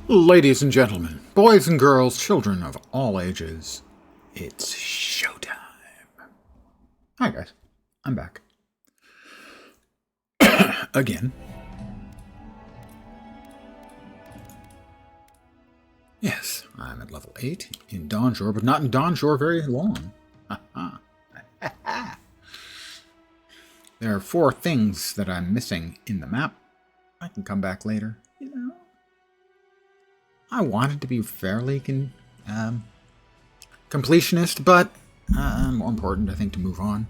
Ladies and gentlemen, boys and girls, children of all ages, it's showtime. Hi guys, I'm back. Again. Yes, I'm at level 8 in Donjor, but not in Donjor very long. There are 4 things that I'm missing in the map. I can come back later. You know, I wanted to be fairly completionist, but more important, I think, to move on.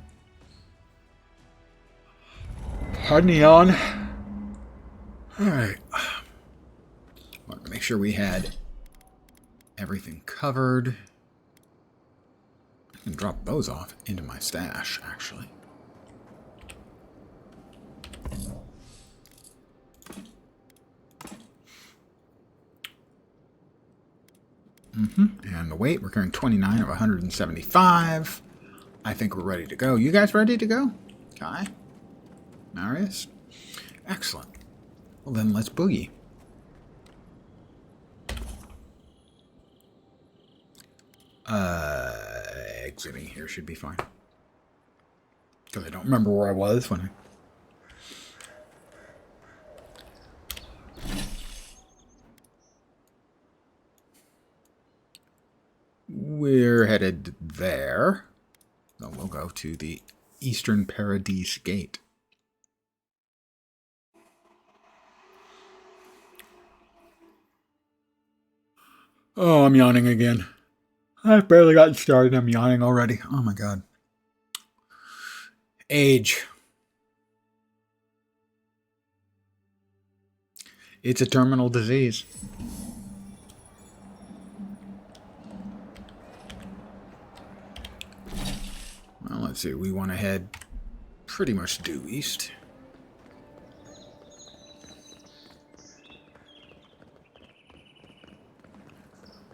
Pardon the yawn. Alright. Wanted to make sure we had everything covered. I can drop those off into my stash, actually. And the weight, we're carrying 29 of 175. I think we're ready to go. You guys ready to go? Kai? Marius? Excellent. Well then, let's boogie. Exiting here should be fine. Because I don't remember where I was when I... We're headed there. So we'll go to the Eastern Paradise Gate. Oh, I'm yawning again. I've barely gotten started. I'm yawning already. Oh my god. Age. It's a terminal disease. Well, let's see. We want to head pretty much due east.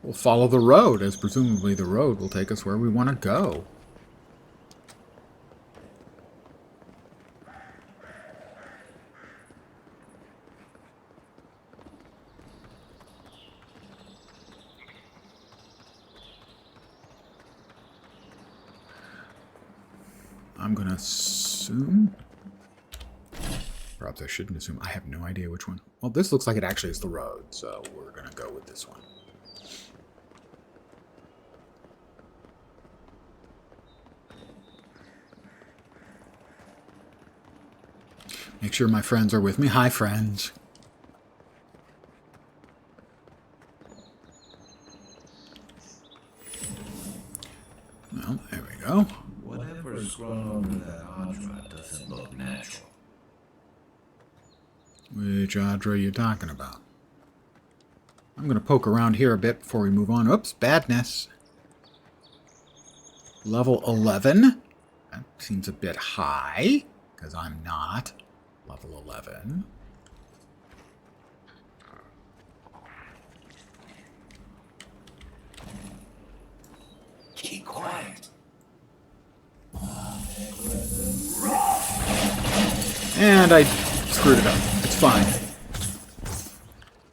We'll follow the road, as presumably the road will take us where we want to go. I'm going to assume... Perhaps I shouldn't assume. I have no idea which one. Well, this looks like it actually is the road, so we're going to go with this one. Make sure my friends are with me. Hi, friends. Well, there we go. Whatever's grown over that Adra doesn't look natural. Which Adra are you talking about? I'm going to poke around here a bit before we move on. Oops, badness. Level 11. That seems a bit high, because I'm not level 11. Keep quiet. And I screwed it up. It's fine.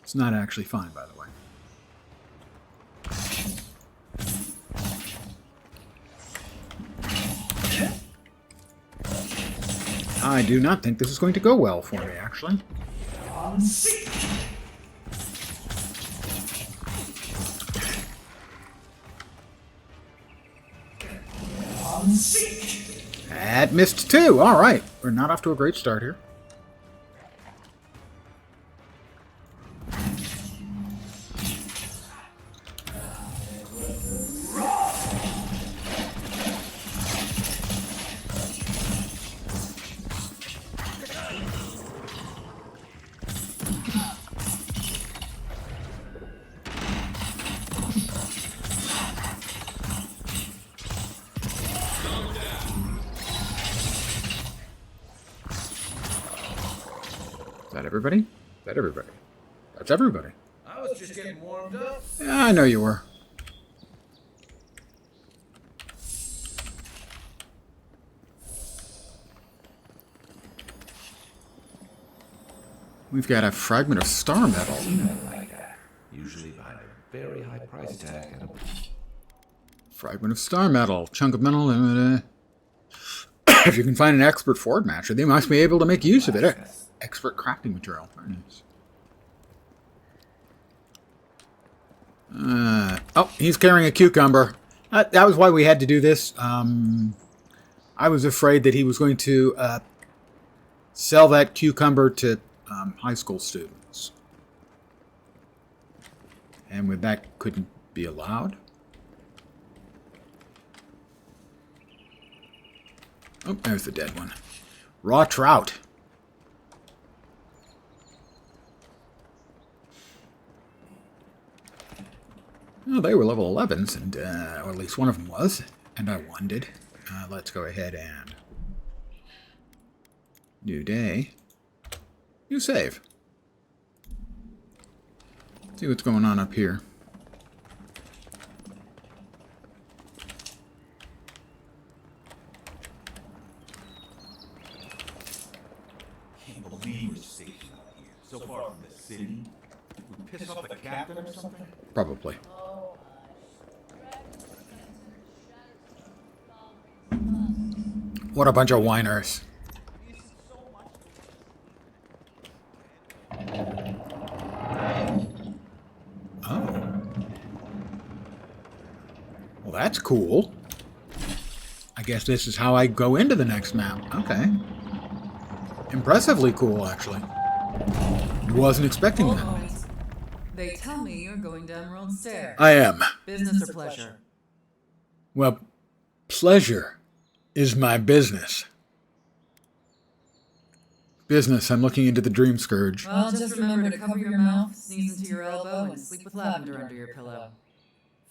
It's not actually fine, by the way. I do not think this is going to go well for me, actually. That missed too. All right. We're not off to a great start here. Is that everybody? Is that everybody? That's everybody. I was just getting warmed up. Yeah, I know you were. We've got a fragment of star metal. Like that. You very high price tag and a... Fragment of star metal. Chunk of metal. If you can find an expert Ford matcher, they must be able to make use of it. Expert crafting material. Very nice. Oh, he's carrying a cucumber. That was why we had to do this. I was afraid that he was going to sell that cucumber to high school students. And with that couldn't be allowed. Oh, there's the dead one. Raw trout. Well, they were level 11s, and or at least one of them was, and I wondered. Let's go ahead and new day, new save. See what's going on up here. Can't believe we're stationed out here, so far from the city. We piss off the captain or something? Probably. What a bunch of whiners. Oh. Well, that's cool. I guess this is how I go into the next map. Okay. Impressively cool, actually. Wasn't expecting that. They tell me you're going down Emerald Stair. I am. Business or pleasure? Well, pleasure is my business. Business, I'm looking into the dream scourge. Well, just remember to cover your mouth, sneeze into your elbow, and sleep with lavender under your pillow.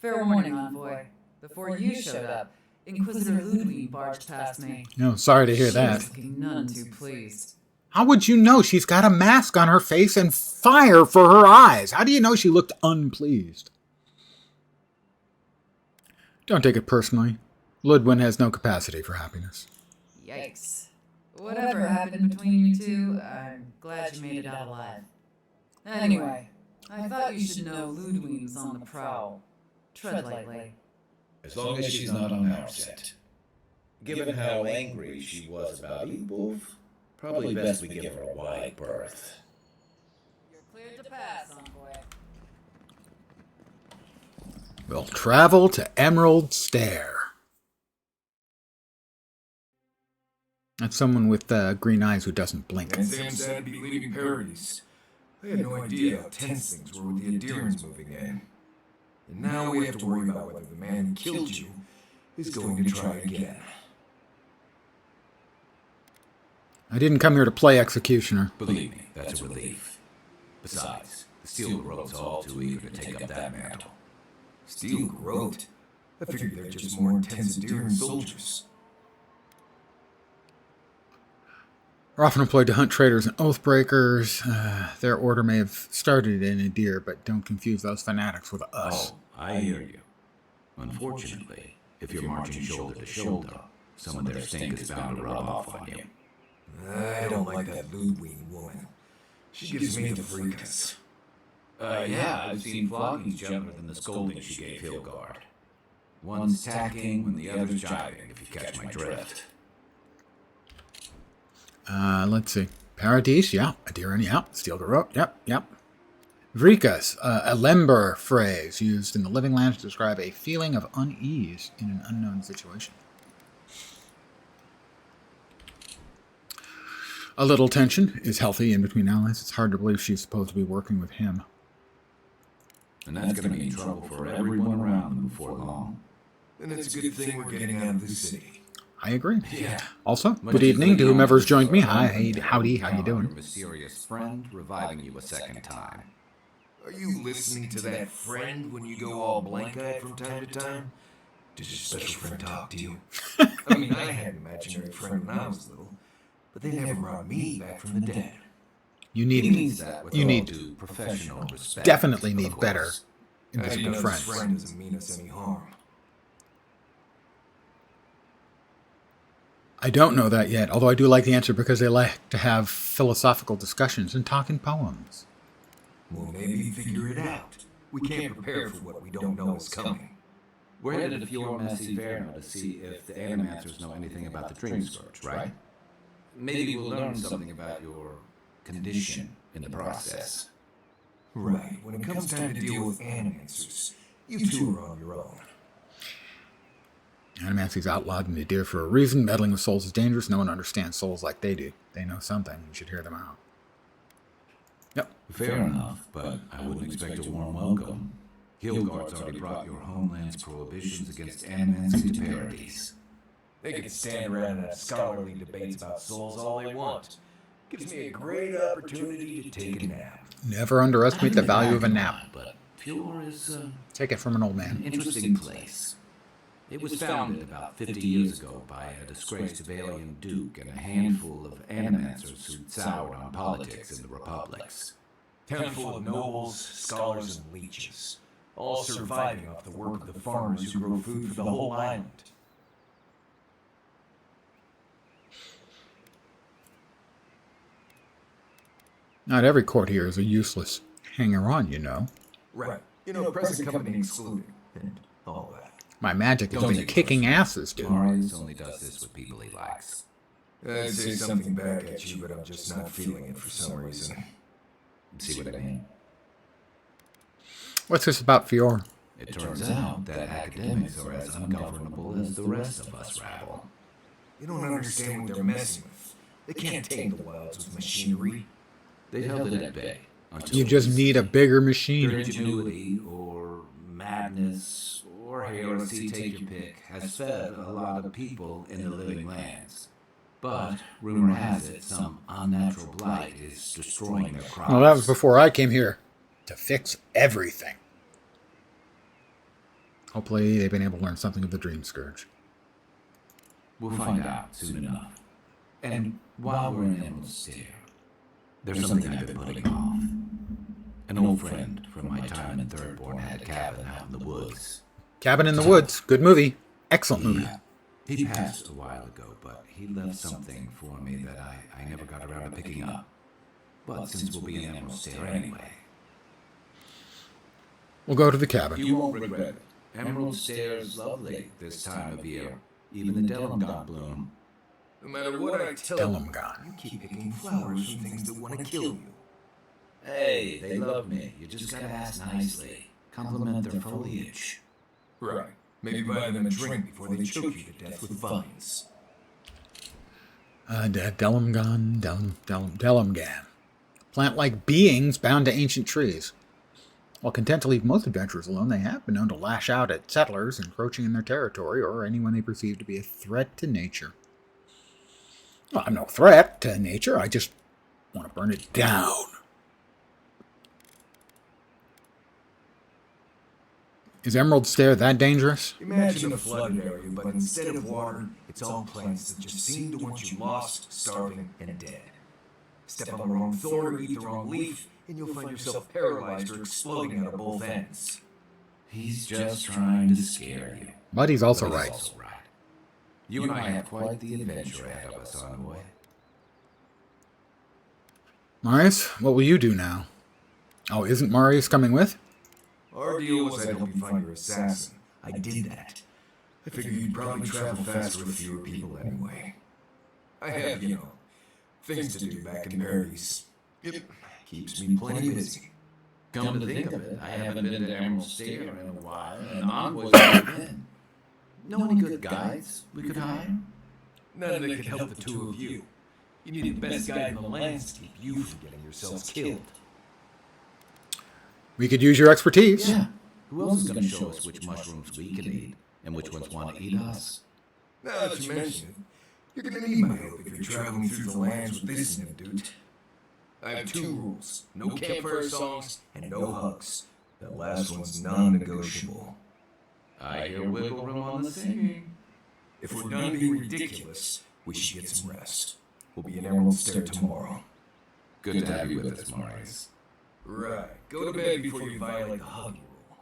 Fair warning, envoy. Before you showed up, Inquisitor Ludwig barged past me. No, sorry to hear She that. was looking none too pleased. How would you know? She's got a mask on her face and fire for her eyes. How do you know she looked unpleased? Don't take it personally. Ludwig has no capacity for happiness. Yikes. Whatever happened between you two, I'm glad you made it out alive. Anyway, I thought you should know Ludwig's on the prowl. Tread lightly. As long as she's not on our set. Given how angry she was about Eatwolf, probably best we give her a wide berth. You're cleared to pass, envoy. We'll travel to Emerald Stair. That's someone with green eyes who doesn't blink. And Sam said he'd be leaving Paradise. I had no idea how tense things were with the Adherents moving in. And now we have to worry about whether the man who killed you is going to try again. I didn't come here to play executioner. Believe me, that's a relief. Besides, the Steel Growth's all too eager to take up that mantle. Steel Growth? I figured they're just more intense Adherent soldiers. Are often employed to hunt traitors and oathbreakers. Their order may have started in Adir, but don't confuse those fanatics with us. Oh, I hear you. Unfortunately, if you're marching shoulder to shoulder, some of their stink is bound to rub off on you. I don't like that Ludwig woman. She gives me the freakers. Yeah, I've seen floggings gentler than the scolding she gave Hilgard. One's tacking when the other's jiving, if you catch my drift. Let's see. Paradise, yeah. Adiran, yeah. Steel Garot, yep. Vrikas, a Lember phrase used in the Living Lands to describe a feeling of unease in an unknown situation. A little tension is healthy in between allies. It's hard to believe she's supposed to be working with him. And that's going to mean trouble for everyone around them before long. And it's a good thing we're getting out of the city. I agree. Yeah. Also, good evening to whomever's joined me. Hi, howdy, how you Your doing? mysterious friend reviving you a second time. Are you listening to that friend when you go all blank-eyed from time to time? Does your special friend talk to you? I mean, I had an imaginary friend when I was little, but they never brought me back from the dead. You He need, means that with you all need, due professional respect. definitely of need course. better I invisible know friends. this friend doesn't mean us any harm. I don't know that yet, although I do like the answer because they like to have philosophical discussions and talk in poems. Well, maybe figure it out. We can't prepare for what we don't know is coming. We're headed to Fior Iverno to see if the Animancers know anything about the Dream Scourge, right? Maybe we'll learn something about your condition in the process. Right. When it comes time to deal with Animancers, you two are on your own. Animancy's outlawed and dear for a reason. Meddling with souls is dangerous. No one understands souls like they do. They know something. You should hear them out. Yep. Fair enough, but I wouldn't expect a warm welcome. Hilgard's already brought your homeland's prohibitions against animancy to parodies. They can stand around and have scholarly debates about souls all they want. Gives me a great opportunity to take a nap. Never underestimate the value of a nap. But Fior is Take it from an old an man. interesting place. It was founded about 50 years ago by a disgraced Avalian duke and a handful of animancers who'd soured on politics in the republics. Town full of nobles, scholars, and leeches. All surviving off the work of the farmers who grow food for the whole island. Not every court here is a useless hanger-on, you know. Right. You know, present company excluded, and all that. My magic has Don't been take it kicking personally. asses, dude. Marius only does this with people he likes. I'd say something back at you, but I'm just not feeling it for some reason. See what I mean? What's this about Fior? It turns out that academics are as ungovernable as the rest of us rabble. You don't understand what they're messing with. They can't tame the wilds with machinery. They held it at bay until You just need a bigger their machine. ingenuity or madness or heresy, take your pick, has fed a lot of people in the living lands. But rumor has it some unnatural blight is destroying their crops. Well, that was before I came here to fix everything. Hopefully, they've been able to learn something of the Dream Scourge. We'll find out soon enough. And while we're in Emerald Stair, there's something I've been putting off. An old friend from my time in Thirdborn had a cabin out in the woods. Cabin in the Woods. Good movie. Excellent movie. He passed a while ago, but he left something for me that I never got around to picking up. But since we'll be in Emerald Stair anyway, We'll go to the cabin. you won't regret it. Emerald Stair's lovely this time of year. Even the Delmgon bloom. No matter what I tell Tell you, 'em gone. you keep picking flowers from things that want to kill you. Hey, they love me. You just gotta ask nicely. Compliment their foliage. Right. Maybe buy them a drink before they choke you to death with vines. Delmgan. Plant-like beings bound to ancient trees. While content to leave most adventurers alone, they have been known to lash out at settlers encroaching in their territory or anyone they perceive to be a threat to nature. Well, I'm no threat to nature. I just want to burn it down. Is Emerald Stair that dangerous? Imagine a flooded area, but instead of water, it's all plants that just seem to want you lost, starving, and dead. Step on the wrong thorn or eat the wrong leaf, and you'll find yourself paralyzed or exploding out of both ends. He's just trying to scare you. But he's also But right. he's also right. You and I have quite the adventure ahead of us, envoy. Marius, what will you do now? Oh, isn't Marius coming with? Our deal was I'd help you find your assassin. I did that. I figured you'd probably travel faster with fewer people anyway. I have, things to do back in Paris. It keeps me plenty busy. Come to think of it, I haven't been to Emerald Stair in a while, and envoys have been. Know any good guides we could hire? None that could help the two of you. You need the best guide in the lands to keep you from getting yourselves killed. We could use your expertise. Yeah. Who else is going to show us which mushrooms we can eat, and which ones want to eat us? Now that you mention it, you're gonna need my help if you're traveling through the lands with this new dude. I have two rules: no campfire songs and no hugs. That last one's non-negotiable. I hear wiggle room on the singing. If we're done being ridiculous, we should get some rest. We'll be in Emerald Stair tomorrow. Good to have you with us, Marius. Right. Go to bed before you violate the hug rule.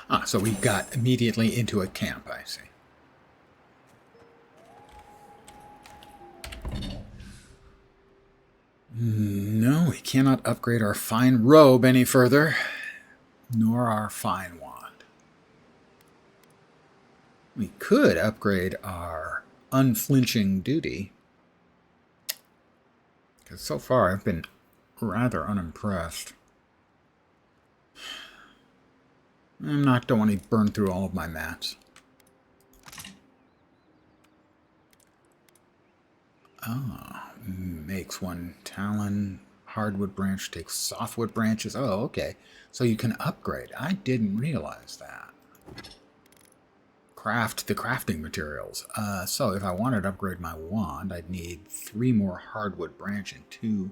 Ah, so we got immediately into a camp, I see. No, we cannot upgrade our fine robe any further. Nor our fine wand. We could upgrade our unflinching duty. Because so far I've been rather unimpressed. Don't want to burn through all of my mats. Ah, makes one talon. Hardwood branch takes softwood branches. Oh, okay. So you can upgrade. I didn't realize that. Craft the crafting materials. So if I wanted to upgrade my wand, I'd need 3 more hardwood branch and 2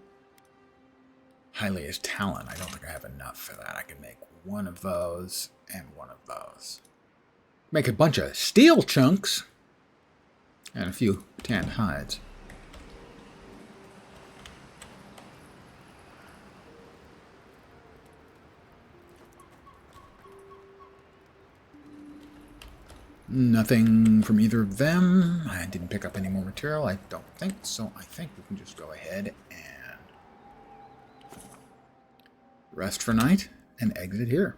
Hylia's talon. I don't think I have enough for that. I can make 1 of those and 1 of those. Make a bunch of steel chunks and a few tanned hides. Nothing from either of them. I didn't pick up any more material, I don't think, so I think we can just go ahead and rest for night and exit here.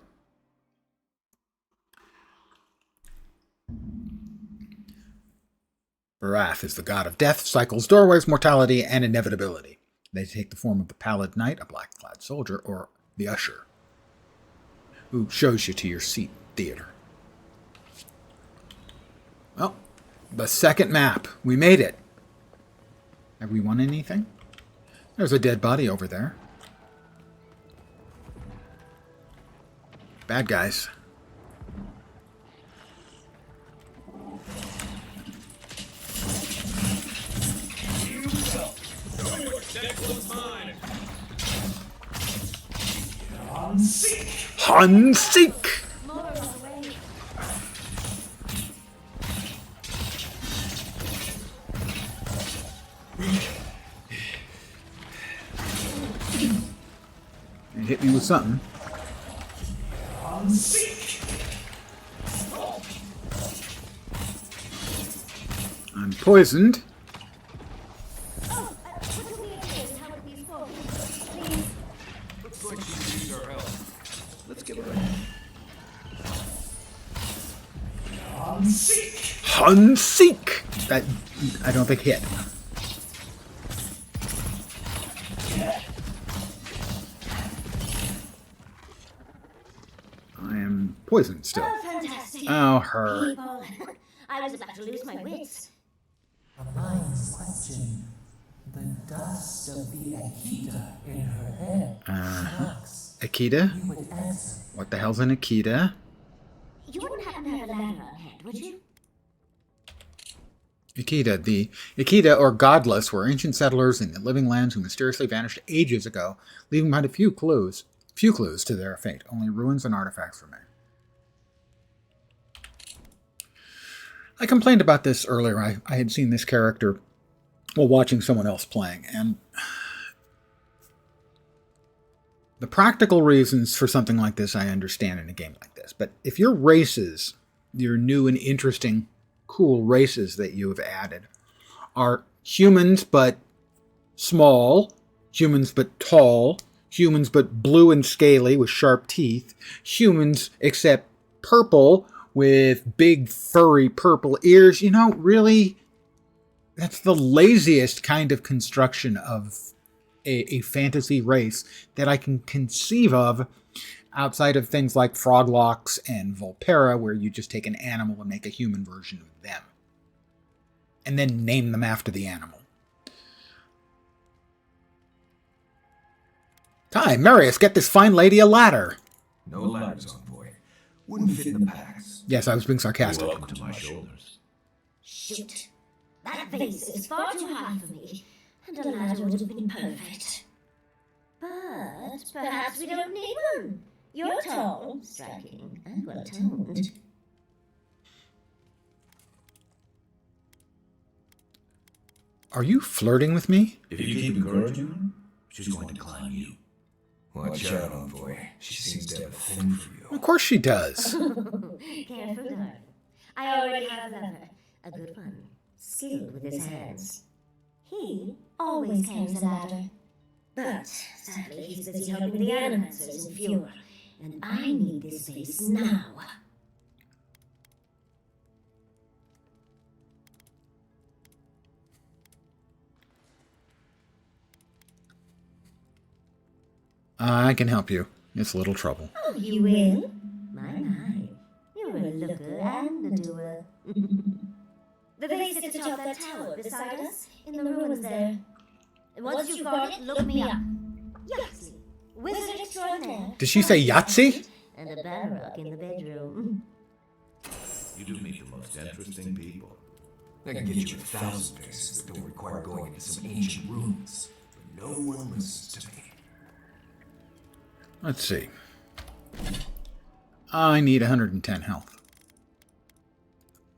Barath is the god of death, cycles, doorways, mortality, and inevitability. They take the form of the pallid knight, a black-clad soldier, or the usher, who shows you to your seat theater. Well, the second map. We made it. Have we won anything? There's a dead body over there. Bad guys. Hansik! Hit me with something. I'm poisoned. Looks like she needs our help. Let's give her a Hansik! That, I don't think hit. I am poisoned still. Oh, fantastic. Oh, her. Keep on. I was about to lose my wits. A mind's question. The dust of the Akita in her head knocks. Akita? You would answer. What the hell's an Akita? You wouldn't happen to have a ladder on hand, would you? Akita. The Akita, or godless, were ancient settlers in the living lands who mysteriously vanished ages ago, leaving behind a few clues to their fate. Only ruins and artifacts remain. I complained about this earlier. I had seen this character while watching someone else playing, and the practical reasons for something like this I understand in a game like this. But if your races, your new and interesting, cool races that you have added, are humans but small, humans but tall, humans but blue and scaly with sharp teeth, humans except purple with big furry purple ears, really, that's the laziest kind of construction of a fantasy race that I can conceive of outside of things like Froglocks and Volpera, where you just take an animal and make a human version of them. And then name them after the animal. Time, Marius, get this fine lady a ladder. No ladders on boy. Wouldn't fit in the packs. Yes, I was being sarcastic. Welcome to my shoulders. Shoot. That vase is far too high for me, and a ladder would have been perfect. But perhaps we don't need one. You're tall, striking, and well-toned. Are you flirting with me? If you keep encouraging her, she's going to climb you. Watch out, envoy. She seems to have a thing for you. Of course she does. Careful, darling. I already have a lover, a good one, skilled with his hands. He always carries a ladder. But sadly, he's busy helping the animancers in Fior, and I need this vase now. I can help you. It's a little trouble. Oh, you will? My. You're a looker and a doer. The vase at the top of that tower beside us, in the ruins there. Once you've got it, look me up. Yahtzee, wizard extraordinaire. Did she say Yahtzee? And a Balrog in the bedroom. You do meet the most interesting people. I can get you 1,000 vases that don't require going into some ancient ruins. But no one listens to me. Let's see. I need 110 health.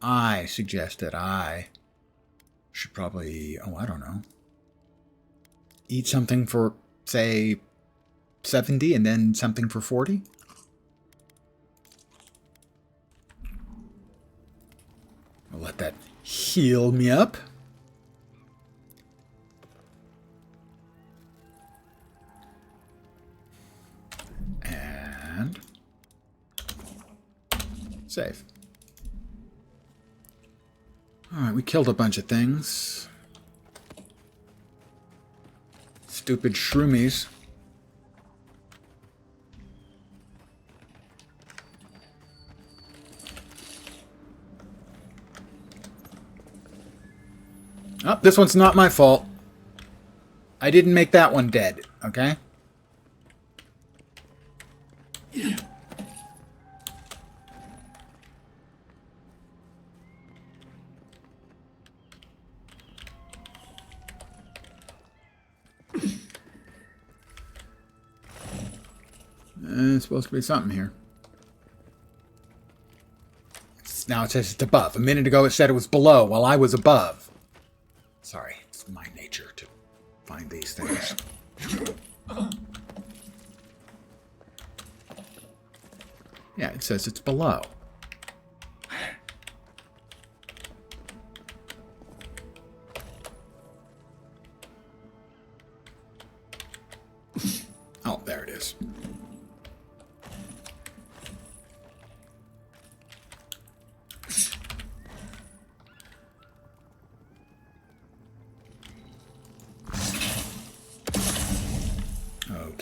I suggest that I should probably, I don't know, eat something for, say, 70 and then something for 40. I'll let that heal me up. And save. Alright, we killed a bunch of things. Stupid shroomies. Oh, this one's not my fault. I didn't make that one dead, okay? There's supposed to be something here. Now it says it's above. A minute ago it said it was below while I was above. Sorry, it's my nature to find these things. Yeah, it says it's below. Oh, there it is.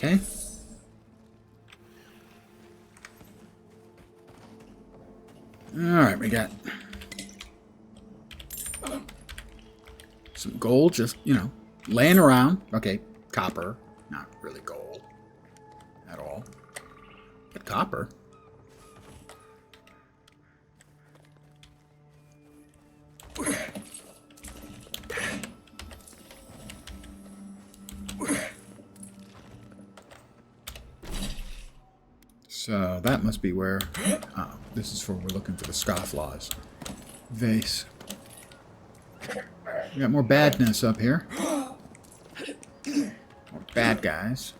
Okay. Alright, we got some gold just, laying around. Okay, copper. Not really gold at all. But copper. So that must be where... Oh, this is for we're looking for the scofflaws. Vase. We got more badness up here. More bad guys.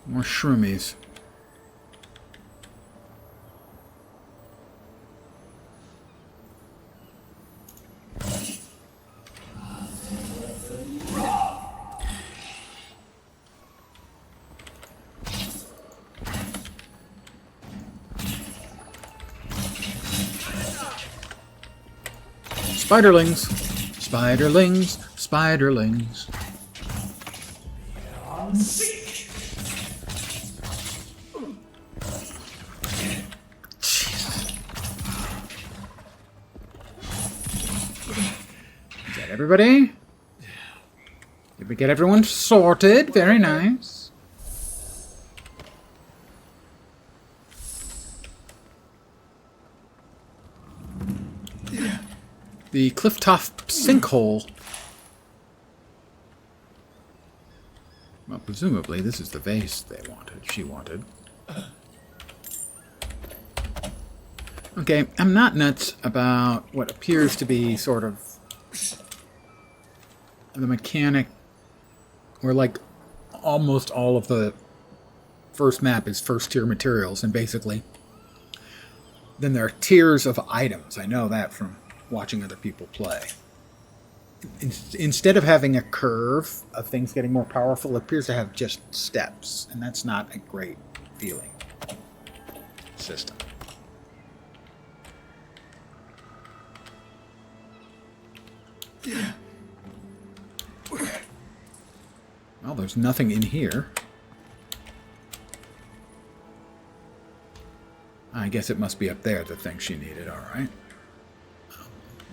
More shroomies. Spiderlings, spiderlings, spiderlings. Is that everybody? Did we get everyone sorted? Very nice. The cliff-top sinkhole. Well, presumably this is the vase they wanted. She wanted. Okay, I'm not nuts about what appears to be sort of the mechanic where, like, almost all of the first map is first-tier materials, and basically then there are tiers of items. I know that from watching other people play. Instead of having a curve of things getting more powerful, it appears to have just steps, and that's not a great feeling system. Well, there's nothing in here. I guess it must be up there, the thing she needed, alright.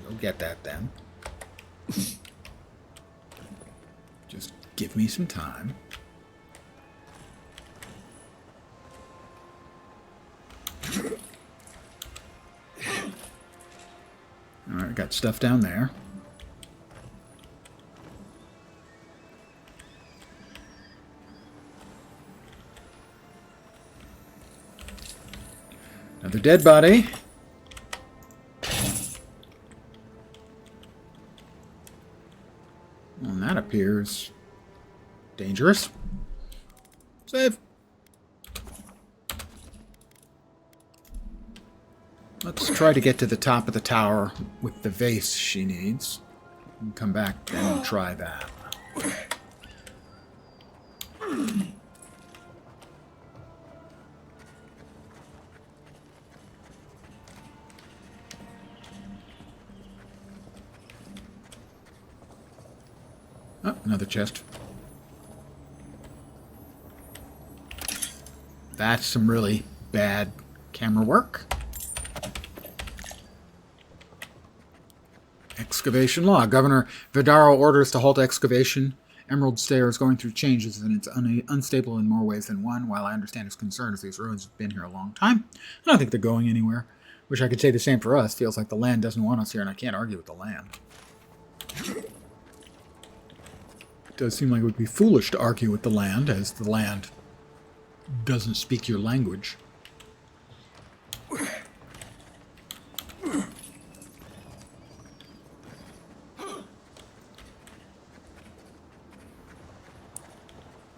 We'll get that then. Just give me some time. Alright, got stuff down there. Another dead body. Well, and that appears dangerous. Save. Let's try to get to the top of the tower with the vase she needs. And come back then and try that. Oh, another chest. That's some really bad camera work. Excavation law. Governor Vidaro orders to halt excavation. Emerald Stair is going through changes and it's unstable in more ways than one. While I understand his concerns, these ruins have been here a long time. I don't think they're going anywhere. Wish I could say the same for us. Feels like the land doesn't want us here, and I can't argue with the land. It does seem like it would be foolish to argue with the land, as the land doesn't speak your language.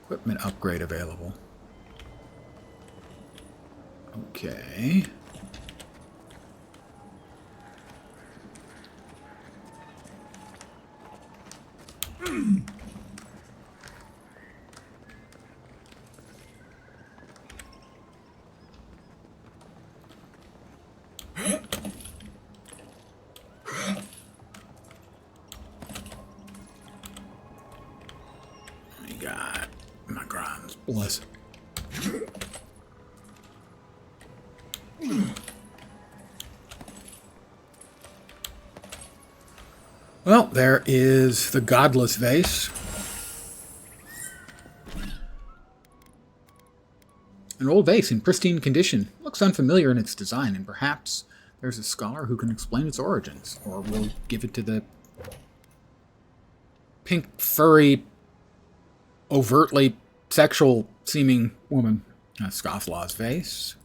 Equipment upgrade available. Okay. I got my grinds. Bless it. Well, there is the godless vase. An old vase in pristine condition. Looks unfamiliar in its design, and perhaps there's a scholar who can explain its origins. Or we'll give it to the pink, furry, overtly sexual-seeming woman. A Scofflaw's vase.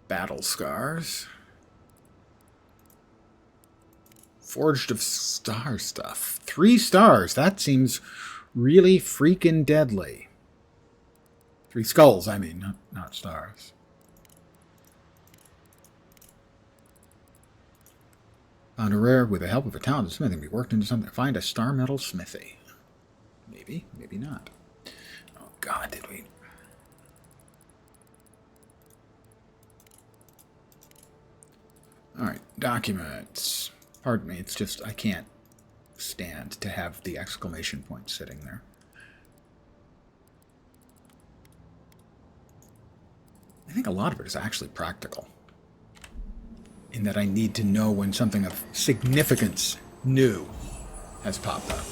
Battle scars. Forged of star stuff. 3 stars. That seems really freaking deadly. 3 skulls, I mean, not stars. Found a rare with the help of a talented smith and be worked into something. Find a star metal smithy. Maybe, maybe not. Oh God, did we? All right, documents. Pardon me, it's just I can't stand to have the exclamation point sitting there. I think a lot of it is actually practical, in that I need to know when something of significance new has popped up.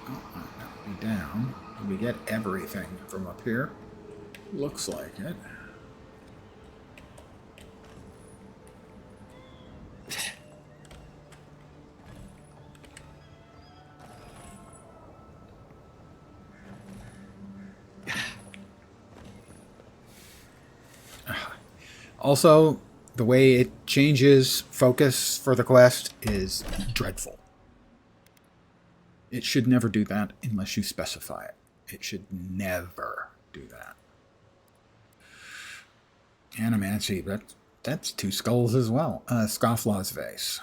Oh, that would be down. Did we get everything from up here? Looks like it. Also, the way it changes focus for the quest is dreadful. It should never do that unless you specify it. It should never do that. Animancy, that's 2 skulls as well. Scofflaw's vase.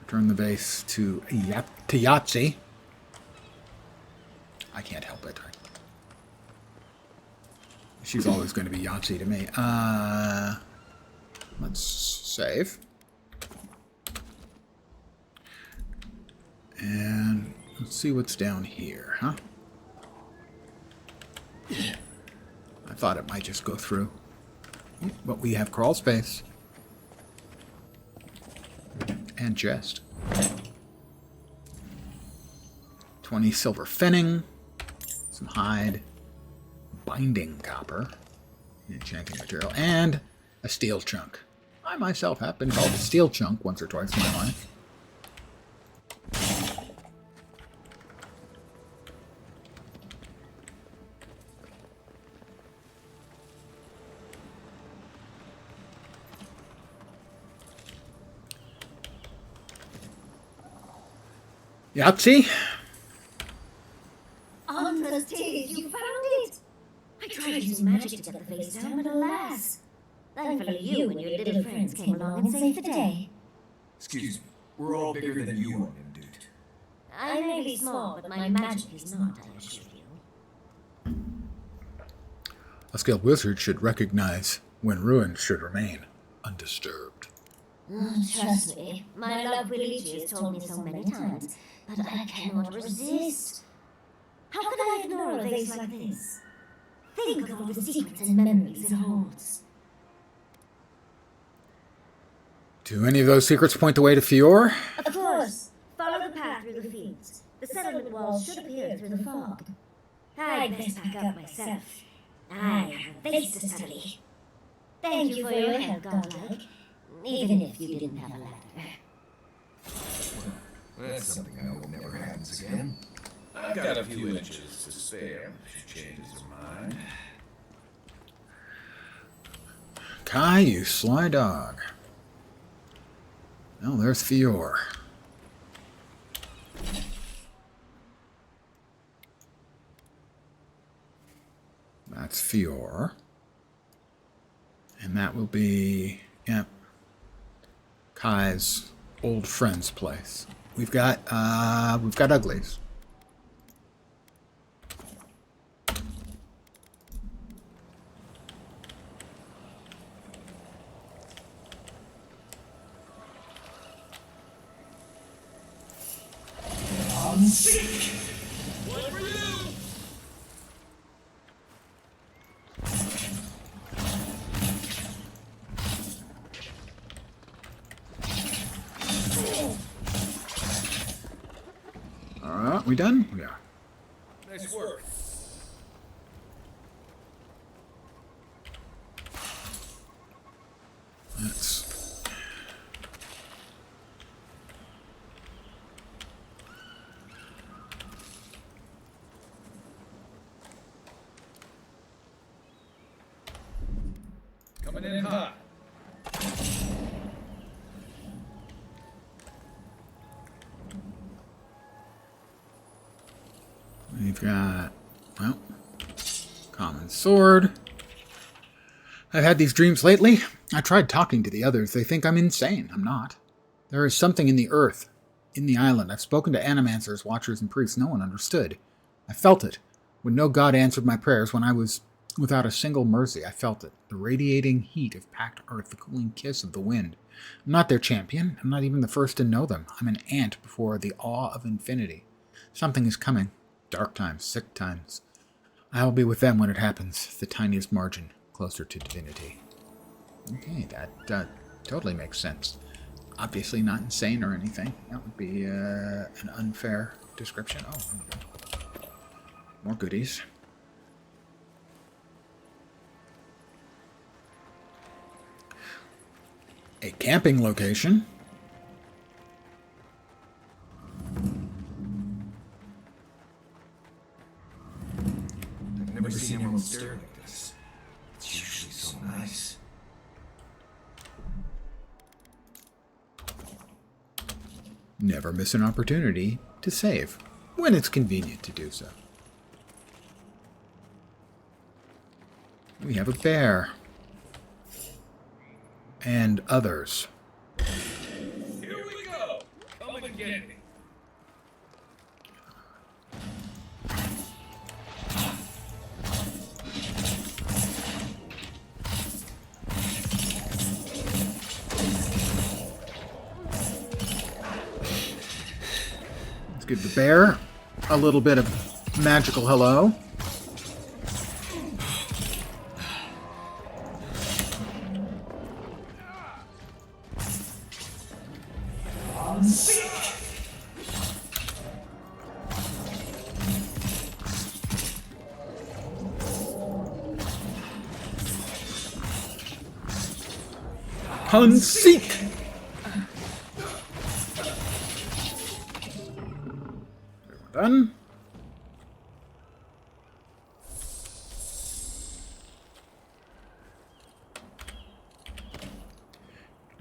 Return the vase to Yahtzee. I can't help it. She's always going to be Yahtzee to me. Let's save. And let's see what's down here, huh? I thought it might just go through. But we have crawl space. And chest. 20 silver finning. Some hide. Binding copper. Enchanting material. And a steel chunk. I myself have been called a steel chunk once or twice in my life. Yahtzee? On the stage, you found it! I tried using magic to get the face down, but alas! Thankfully you and your little friends came along and saved the day. Excuse me, we're all bigger than you are, dude. I may be small, but my magic is not, I assure you. A skilled wizard should recognize when ruins should remain undisturbed. Trust me, my love Luigi has told me so many times, but I cannot resist. How could I ignore a vase like this? Think of all the secrets and memories it holds. Do any of those secrets point the way to Fior? Of course. Follow the path through the fields. The settlement walls should appear through the fog. I'd best back up myself. I have a face to study. Thank you for your help, Godlike. Even if you didn't have a ladder. Well, that's something I hope never happens again. I've got a few inches to spare if she changes her mind. Kai, you sly dog. Oh, there's Fior. That's Fior. And that will be, yep, Kai's old friend's place. We've got uglies. I'm sick. We done? We are. Nice work. Let's... Coming in hot. We've got, well, common sword. I've had these dreams lately. I tried talking to the others. They think I'm insane. I'm not. There is something in the earth, in the island. I've spoken to animancers, watchers, and priests. No one understood. I felt it. When no god answered my prayers, when I was without a single mercy, I felt it. The radiating heat of packed earth, the cooling kiss of the wind. I'm not their champion. I'm not even the first to know them. I'm an ant before the awe of infinity. Something is coming. Dark times, sick times. I will be with them when it happens, the tiniest margin closer to divinity. Okay, that totally makes sense. Obviously not insane or anything. That would be an unfair description. Oh, there we go. More goodies. A camping location. I've never seen anyone stare like this. It's usually so nice. Never miss an opportunity to save when it's convenient to do so. We have a bear. And others. Here we go! Come and get me. Let's give the bear a little bit of magical hello. Unseek! Done.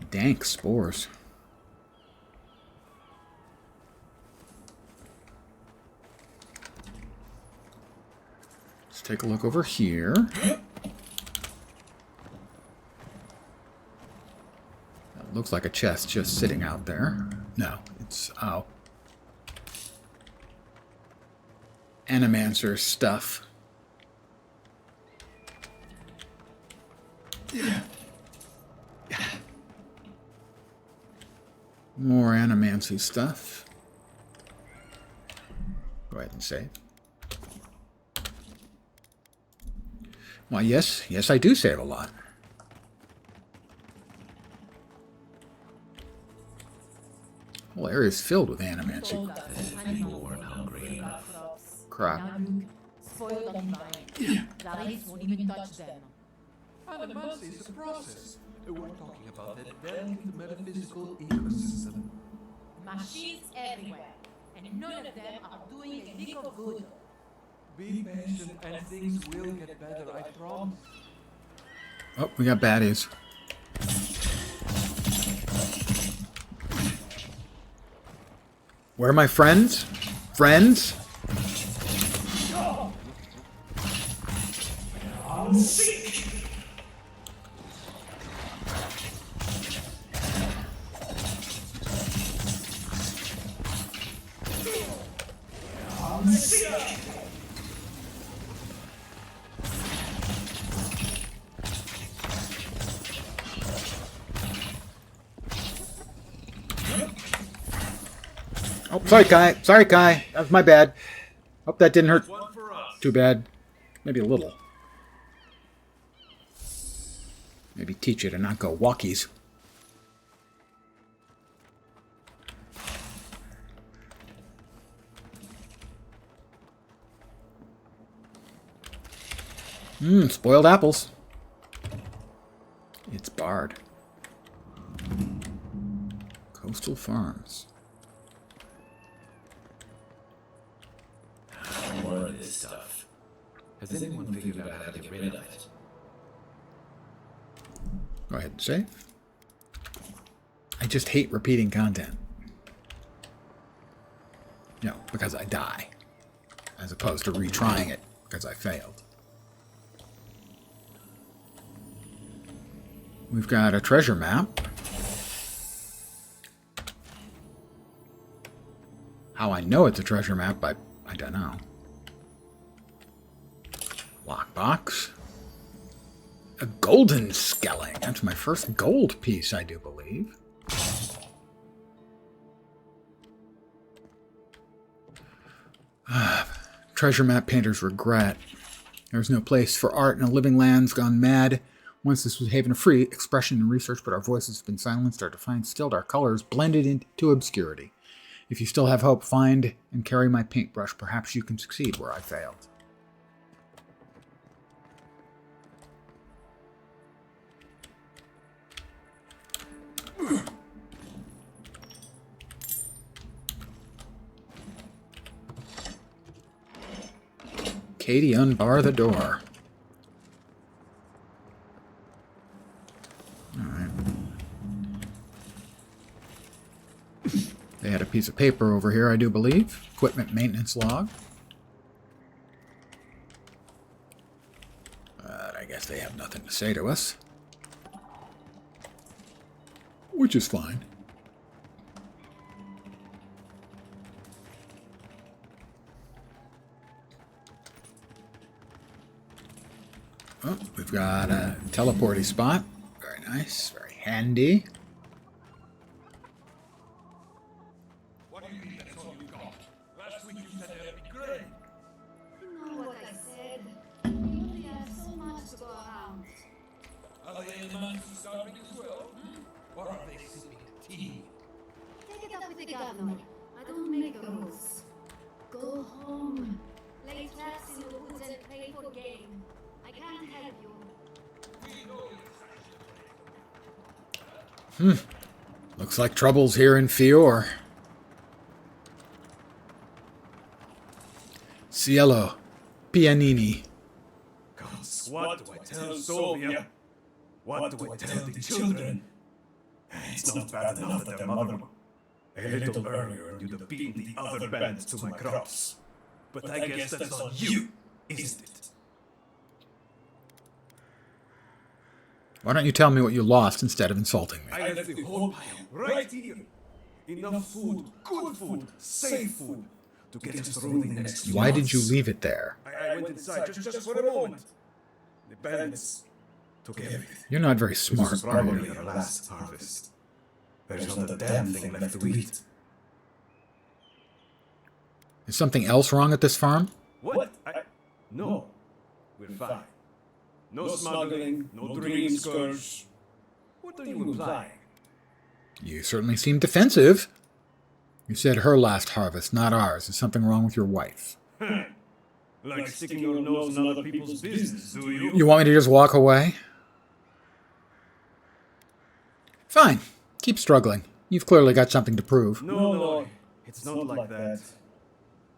Dank spores. Let's take a look over here. Looks like a chest just sitting out there. No, it's, oh. Animancer stuff. More Animancy stuff. Go ahead and save. Why, yes, I do save a lot. The whole area is filled with Animancy. People weren't hungry enough. Crap. Spoiled on mine. Clarice won't even touch them. Animancy is a process. We're talking about that delicate metaphysical ecosystem. Machines everywhere, and none of them are doing a lick of good. Be patient and things will get better, I promise. Oh, we got baddies. Where are my friends? Friends? Oh, sorry, Kai. Sorry, Kai. That was my bad. Hope that didn't hurt too bad. Maybe a little. Maybe teach you to not go walkies. Spoiled apples. It's barred. Coastal Farms. More of this stuff. Has anyone figured out how to get rid of it? Go ahead and save. I just hate repeating content. You know, because I die. As opposed to retrying it because I failed. We've got a treasure map. How I know it's a treasure map, I don't know. Lockbox. A golden skelling. That's my first gold piece, I do believe. Treasure map painter's regret. There's no place for art in a living lands gone mad. Once this was haven of free expression and research, but our voices have been silenced, our defiance stilled, our colors blended into obscurity. If you still have hope, find and carry my paintbrush. Perhaps you can succeed where I failed. Katie, unbar the door. Alright. They had a piece of paper over here, I do believe. Equipment maintenance log. I guess they say to us. Which is fine. Oh, we've got a teleporty spot. Very nice, very handy. What do you mean that's all you got? Last week you said that'd be great. You know what I said. We only have so much to go around. Are they the months starving as well? Or are they sipping tea? Take it up with the governor. I don't make the rules. Go home. Lay traps in the woods and play for game. I can't help you. Looks like trouble's here in Fior. Cielo. Pianini. Gods, what do I tell Sylvia? What do I tell the children? It's not bad enough that their mother a little earlier you'd have beaten the other bandits to my crops. But I guess that's on you, isn't it? Why don't you tell me what you lost instead of insulting me? I left the whole pile right here. Enough food, good food, safe food to get us through the next few Why did months. you leave it there? I went inside just for a moment. The bandits took everything. You're not very This smart, was are probably you? our last harvest. There's not a damn thing left to eat. Is something else wrong at this farm? What? No. We're fine. No smuggling, no dream scourge. What are you implying? You certainly seem defensive. You said her last harvest, not ours. Is something wrong with your wife? Like sticking your nose in other people's business, do you? You want me to just walk away? Fine. Keep struggling. You've clearly got something to prove. No, it's not like that.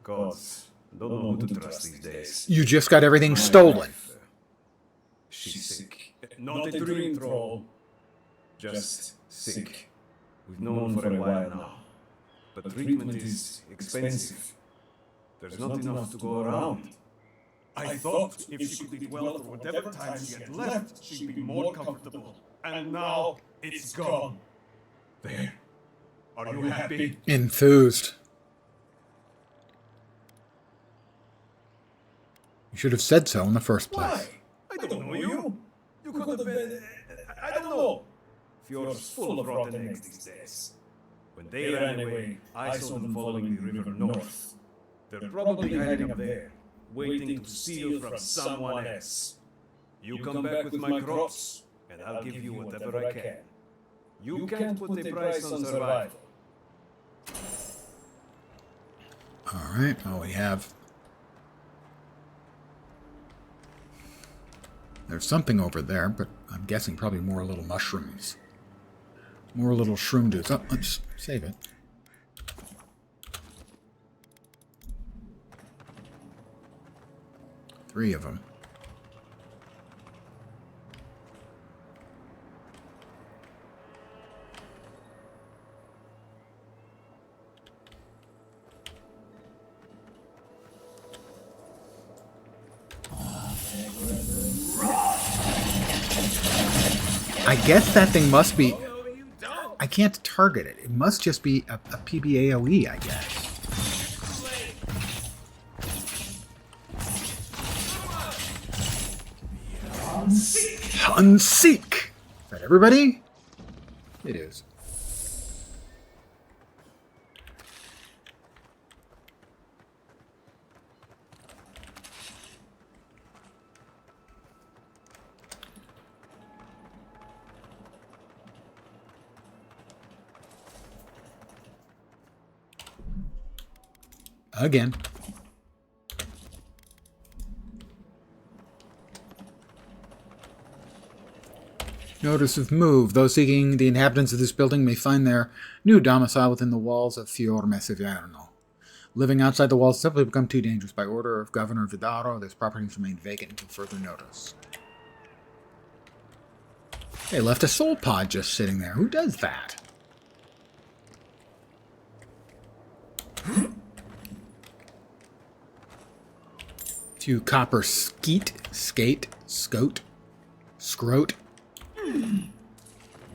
Gods, don't know who to trust these days. You just got everything stolen. She's sick. Not a dream troll. Just sick. We've known for a while now. But treatment is expensive. There's not enough to go around. I thought if she could eat well for whatever time she had left, she'd be more comfortable. And now it's gone. There. Are you happy? Enthused. You should have said so in the first place. Why? I don't know you. You could have been... I don't know. Fior's full of rotten eggs these days. When they ran away, I saw them following the river north. They're probably hiding up there, waiting to steal from someone else. You come back with my crops, and I'll give you whatever I can. You can't put a price on survival. Alright, well we have... There's something over there, but I'm guessing probably more little mushrooms. More little shroom dudes. Oh, let's save it. Three of them. I guess that thing must be... I can't target it. It must just be a PBAOE, I guess. Unseek! Is that everybody? It is. Again. Notice of move. Those seeking the inhabitants of this building may find their new domicile within the walls of Fior Iverno. Living outside the walls simply become too dangerous. By order of Governor Vidaro, this property has remained vacant until further notice. They left a soul pod just sitting there. Who does that? Few copper skate. Scrote.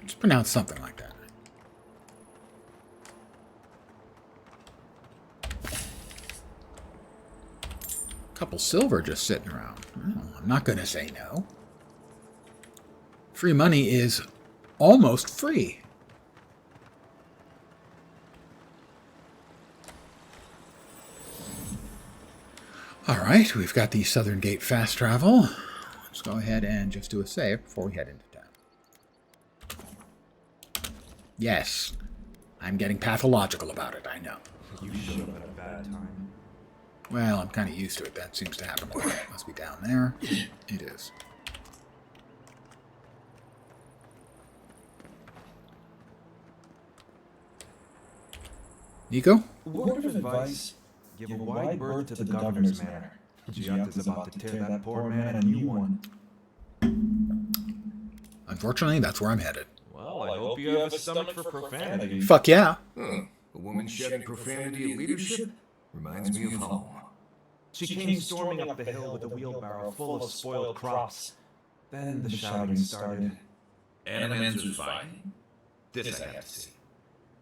It's pronounced something like that. Couple silver just sitting around. Oh, I'm not going to say no. Free money is almost free. Alright, we've got the Southern Gate fast travel. Let's go ahead and just do a save before we head into town. Yes, I'm getting pathological about it, I know. You showed up at a bad time. Well, I'm kind of used to it. That seems to happen a lot. Must be down there. It is. Nico? Word of advice, give a wide berth to the governor's manor. Giatta's about to tear that poor man a new one. Unfortunately, that's where I'm headed. Well, I hope you have a stomach for profanity. Fuck yeah. A woman shouting profanity at leadership reminds me of home. She came storming up the hill with a wheelbarrow full of spoiled crops. Then the shouting started. Animans was fine. This I have to see.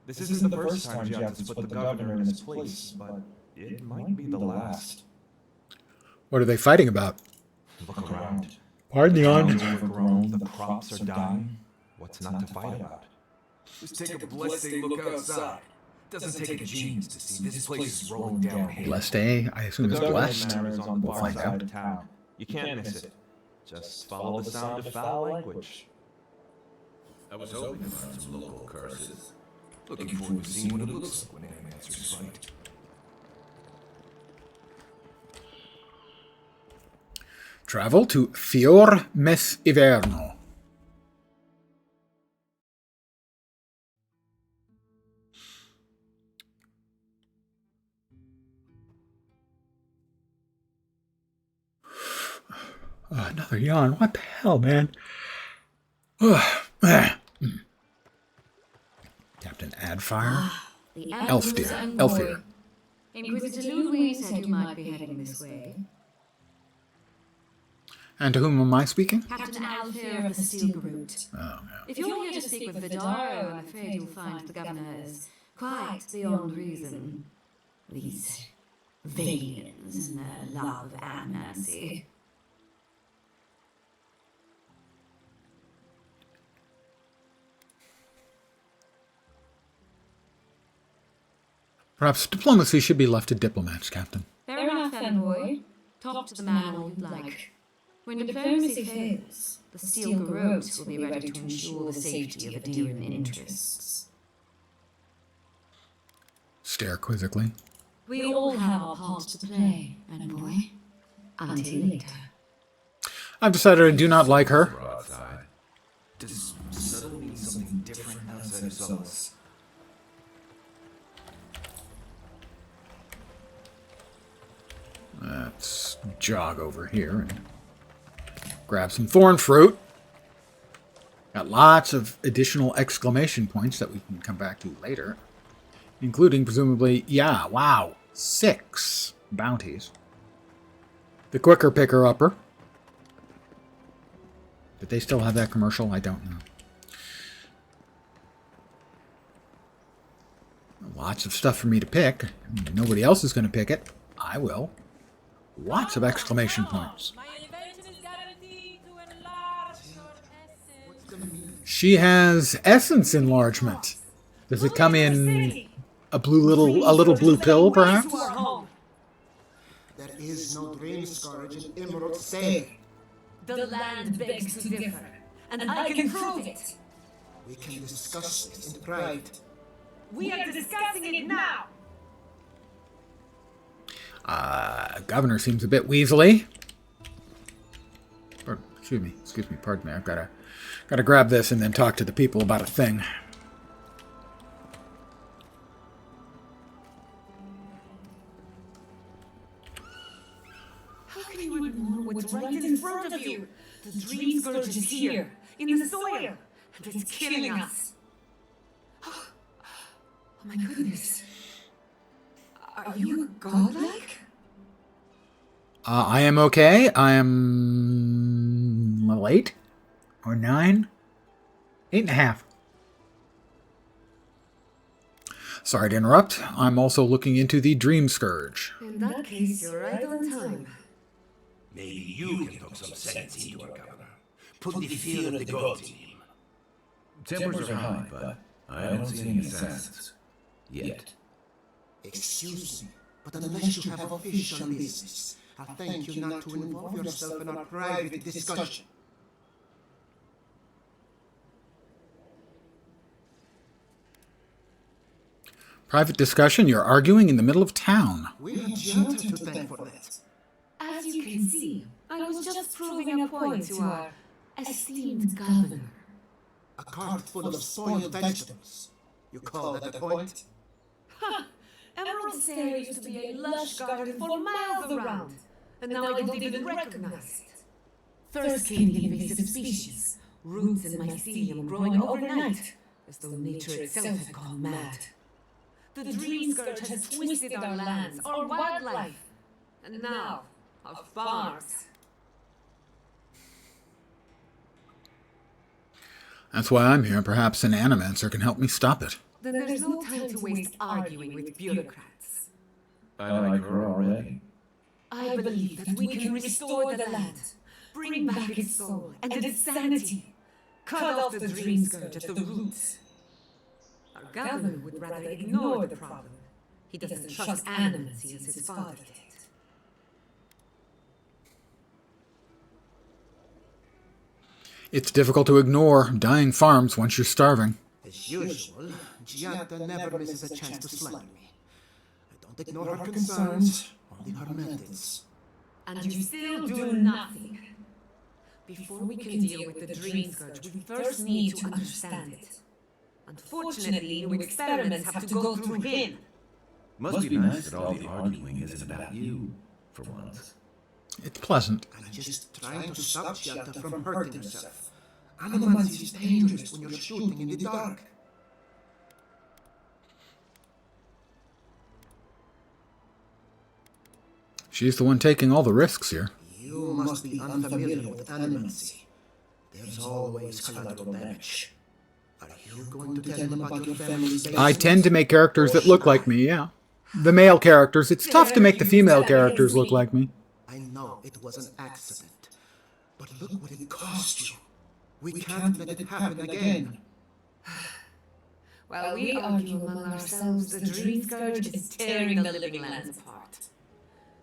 This isn't the first time Giatta's put the governor in his place, but it might be the last. What are they fighting about? Look around. Pardon the Town's overgrown, the crops are dying. What's not to fight about? Just take a blessed look outside. Doesn't take a genius to see this place is rolling downhill. Blessed A? I assume it's blessed. Manor is on the We'll far find side out. of town. You can't miss it. Just follow the sound of foul language. I was hoping to find some local curses. Looking forward to seeing what it looks like when animancers fight. Travel to Fior mes Iverno. Another yawn. What the hell, man? Captain Adfire? Elf dear. Elfir. Inquisitor Ludwig said you might be heading this way. And to whom am I speaking? Captain Alfir of the Steel Route. Oh, no. If you're here to speak with Vidaro, I'm afraid you'll find the governor is quite beyond reason. These Valians and their love and Nancy. Perhaps diplomacy should be left to diplomats, Captain. Fair enough, envoy. Talk to the man all you'd like. When diplomacy fails, the Steel Garrote will be ready to ensure the safety of Adirian interests. Stare quizzically. We all have our part to play, envoy. Until later. I've decided I do not like her. Broadside. Does subtle mean something different outside of Solace? Let's jog over here and grab some thorn fruit. Got lots of additional exclamation points that we can come back to later. Including, presumably, yeah, wow, 6 bounties. The quicker picker-upper. Did they still have that commercial? I don't know. Lots of stuff for me to pick. Nobody else is going to pick it. I will. Lots of exclamation points. She has essence enlargement. Does it come in a little blue pill, perhaps? There is no drain scourge in Emerald Say. The land begs to differ, and I can prove it. We can discuss this in private. We are discussing it now. Governor seems a bit weaselly. Or, excuse me, pardon me. I've gotta grab this and then talk to the people about a thing. How can you ignore what's right in front of you? The dream scourge is here, in the soil, and it's killing us. Oh my goodness. Are you godlike? I am okay. I am late. Or 9? 8.5. Sorry to interrupt. I'm also looking into the Dream Scourge. In that case, you're right on time. Maybe you can talk some sense into our governor. Put the fear of the gods in him. Tempers are high, but I don't see any assassins. Yet. Excuse me, but unless you have official business, I thank you not to involve yourself in our private discussion. Private discussion? You're arguing in the middle of town. We have Gianta to thank for that. As you can see, I was just proving a point to our esteemed governor. A cart full of spoiled vegetables. You call that a point? Ha! Emerald Stair used to be a lush garden for miles around, and now I don't even recognize it. First came the invasive species, roots in mycelium growing overnight, as though nature itself had gone mad. The Dream Scourge has twisted our lands, our wildlife, and now our farms. That's why I'm here. Perhaps an animancer can help me stop it. Then there's no time to waste arguing with bureaucrats. I like her already. I believe that we can restore the land, bring back its soul and its sanity, cut off the Dream Scourge at the roots. Our governor would rather ignore the problem. He doesn't trust animacy as his father did. It's difficult to ignore dying farms once you're starving. As usual, Gianta never misses a chance to slight me. I don't ignore her concerns, only her methods. And you still do nothing. Before we can deal with the Dream Scourge, we first need to understand it. Unfortunately, new experiments have to go through him. Must be nice that all the arguing isn't about you, for once. It's pleasant. I'm just trying to stop Gianta from hurting herself. Animancy is dangerous when you're shooting in the dark. She's the one taking all the risks here. You must be unfamiliar with animacy. There's always collateral damage. Are you going to tell them about your family's basis? I tend to make characters that look like me, yeah. The male characters. It's tough to make the female characters look like me. I know it was an accident, but look what it cost you. We can't let it happen again. While we argue among ourselves, the Dream Scourge is tearing the living lands apart.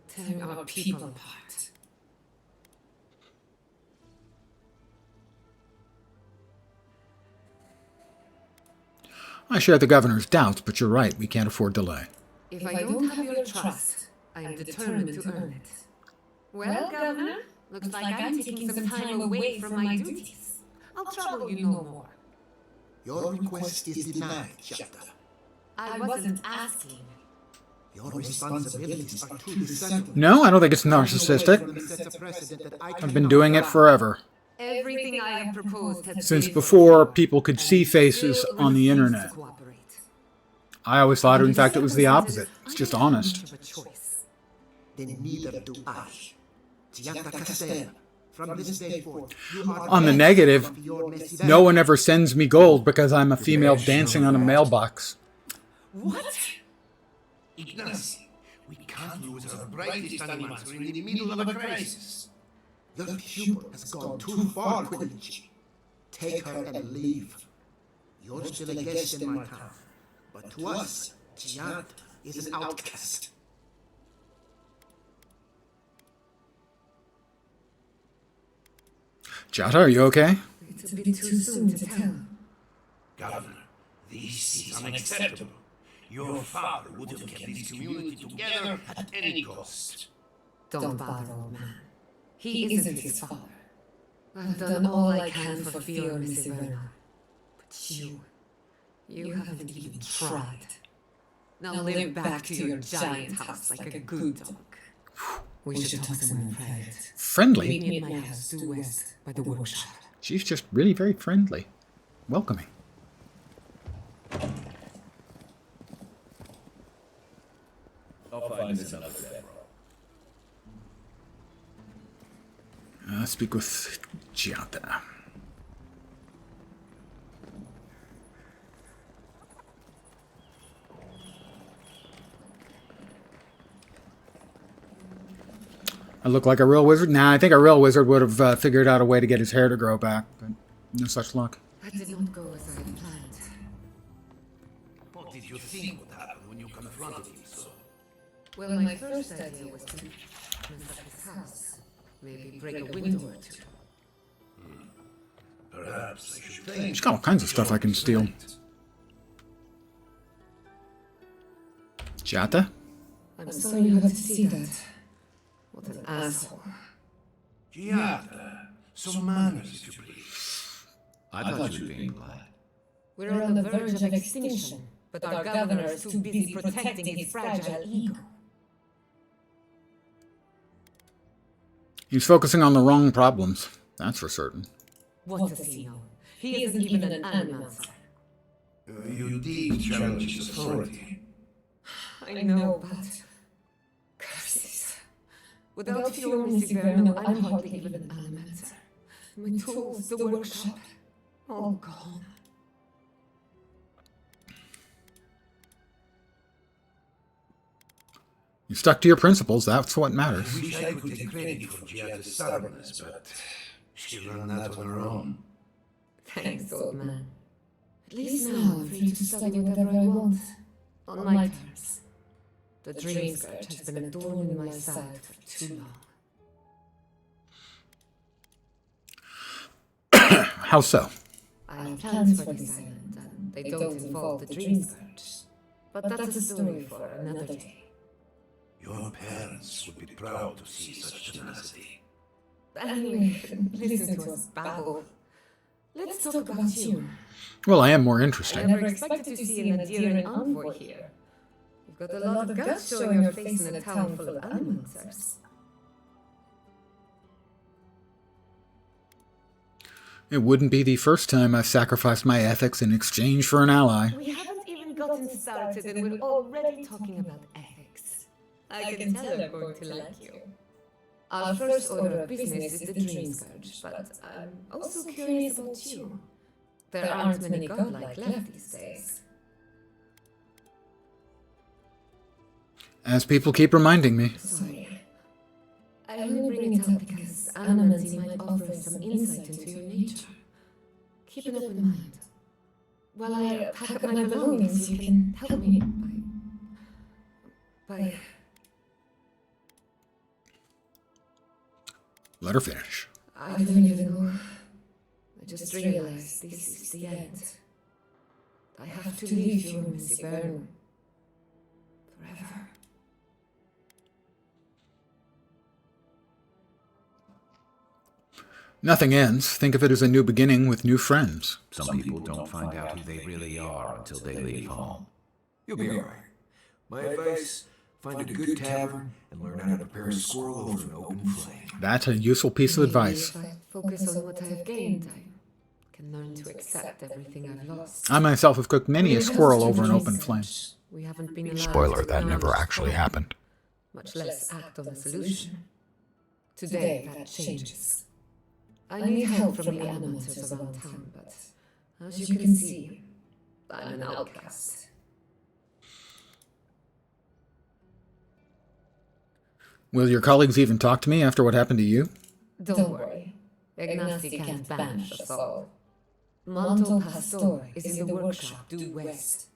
Tearing our people apart. I share the governor's doubts, but you're right. We can't afford delay. If I don't have your trust, I am determined to earn it. Well, Governor, looks like I'm taking some time away from my duties. I'll trouble you no more. Your request is denied, Gianta. I wasn't asking. Your responsibilities are too deceptive. No, I don't think it's narcissistic. I've been doing it forever. Everything I have proposed has Since been before people could see faces on the internet. I always thought, in fact, it was the opposite. It's just honest. Then neither do I. Gianta Castell, from this day forth, you are On the negative, no one ever sends me gold because I'm a female dancing on a mailbox. What? Ignacy, we can't lose our brightest animals. We're in the middle of a crisis. Your pupil has gone too far, Quincy. Take her and leave. You're still a guest in my town, but to us, Gianta is an outcast. Jata, are you okay? It's a bit too soon to tell. Governor, this is unacceptable. Your father would have kept this community together at any cost. Don't bother, old man. He isn't his father. I've done all I can for Fior, Miss Iverno. But you haven't even tried. Now live back to your giant house like a good dog. We should talk somewhere in private. Friendly. Meet me at my house due west by the workshop. She's just really very friendly. Welcoming. I'll find this another bedroll. Speak with Gianta. look like a real wizard? Nah, I think a real wizard would have figured out a way to get his hair to grow back, but no such luck. That did not go as I had planned. What did you think would happen when you confronted him, so? Well, my first idea was to mess up his house. Maybe break a window or two. Perhaps I should think. There's got all kinds of stuff I can steal. Jata? I'm sorry you had to see that. What an asshole. Giada, some manners, if you please. I thought you were being polite. We're on the verge of extinction, but our governor is too busy protecting his fragile ego. He's focusing on the wrong problems, that's for certain. What does he know? He isn't even an animancer. You did challenge his authority. I know, but... curses. Without Fior and Iverno, I'm hardly even an animancer. My tools, the workshop, all gone. You stuck to your principles, that's what matters. I wish I could take credit for Giada's stubbornness, but she learned that on her own. Thanks, old man. At least now I'm free to study whatever I want. On my terms. The dream scourge has been a thorn in my side for too long. How so? I have plans for this island, and they don't involve the dream scourge. But that's a story for another day. Your parents would be proud to see such tenacity. Anyway, listen to us babble. Let's talk about you. Well, I am more I interesting. never expected to see an Adirian envoy here. You've got a lot of guts showing your face in a town full of animancers. It wouldn't be the first time I've sacrificed my ethics in exchange for an ally. We haven't even gotten started and we're already talking about ethics. I can tell I'm going to like you. Our first order of business is the Dream Scourge, but I'm also curious about you. There aren't many godlike left these days. As people keep reminding me. Sorry. I only bring it up because animancy might offer some insight into your nature. Keep an open mind. While I pack up my belongings, you can help me by... Let her finish. I don't even know. I just realized this is the end. I have to leave you, Miss Iverno. Forever. Nothing ends. Think of it as a new beginning with new friends. Some people don't find out who they really are until they leave home. You'll be alright. My advice, find a good tavern and learn how to prepare a squirrel over an open flame. That's a useful piece of advice. Maybe if I focus on what I've gained, I can learn to accept everything I've lost. I myself have cooked many a squirrel over an open flame. We haven't been allowed Spoiler, to that be never honest actually before, happened. much less act on a solution. Today, that changes. I need help from the animators around town, but as you can see, I'm an outcast. Will your colleagues even talk to me after what happened to you? Don't worry, Ignasi can't banish us all. Manto Pastor is in the workshop due west.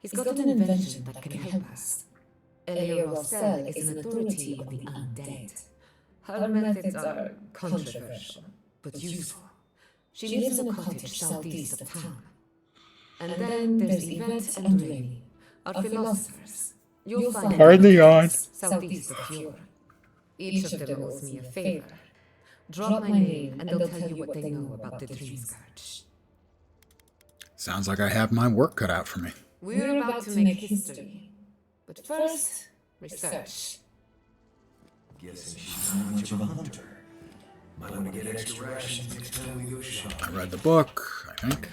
He's got an invention that can help us. Elia Rossell is an authority on the undead. Her methods are controversial, but useful. She lives in a cottage southeast of town. And then there's Yvette and Rainy, our philosophers. You'll find Pardon the yawn. southeast of Fior. Each of them owes me a favor. Drop my name and they'll tell you what they know about the Dream Scourge. Sounds like I have my work cut out for me. We're about to make history. But first, research. Guessing she's not much of a hunter. Might want to get extra rations next time we go shopping. I read the book, I think.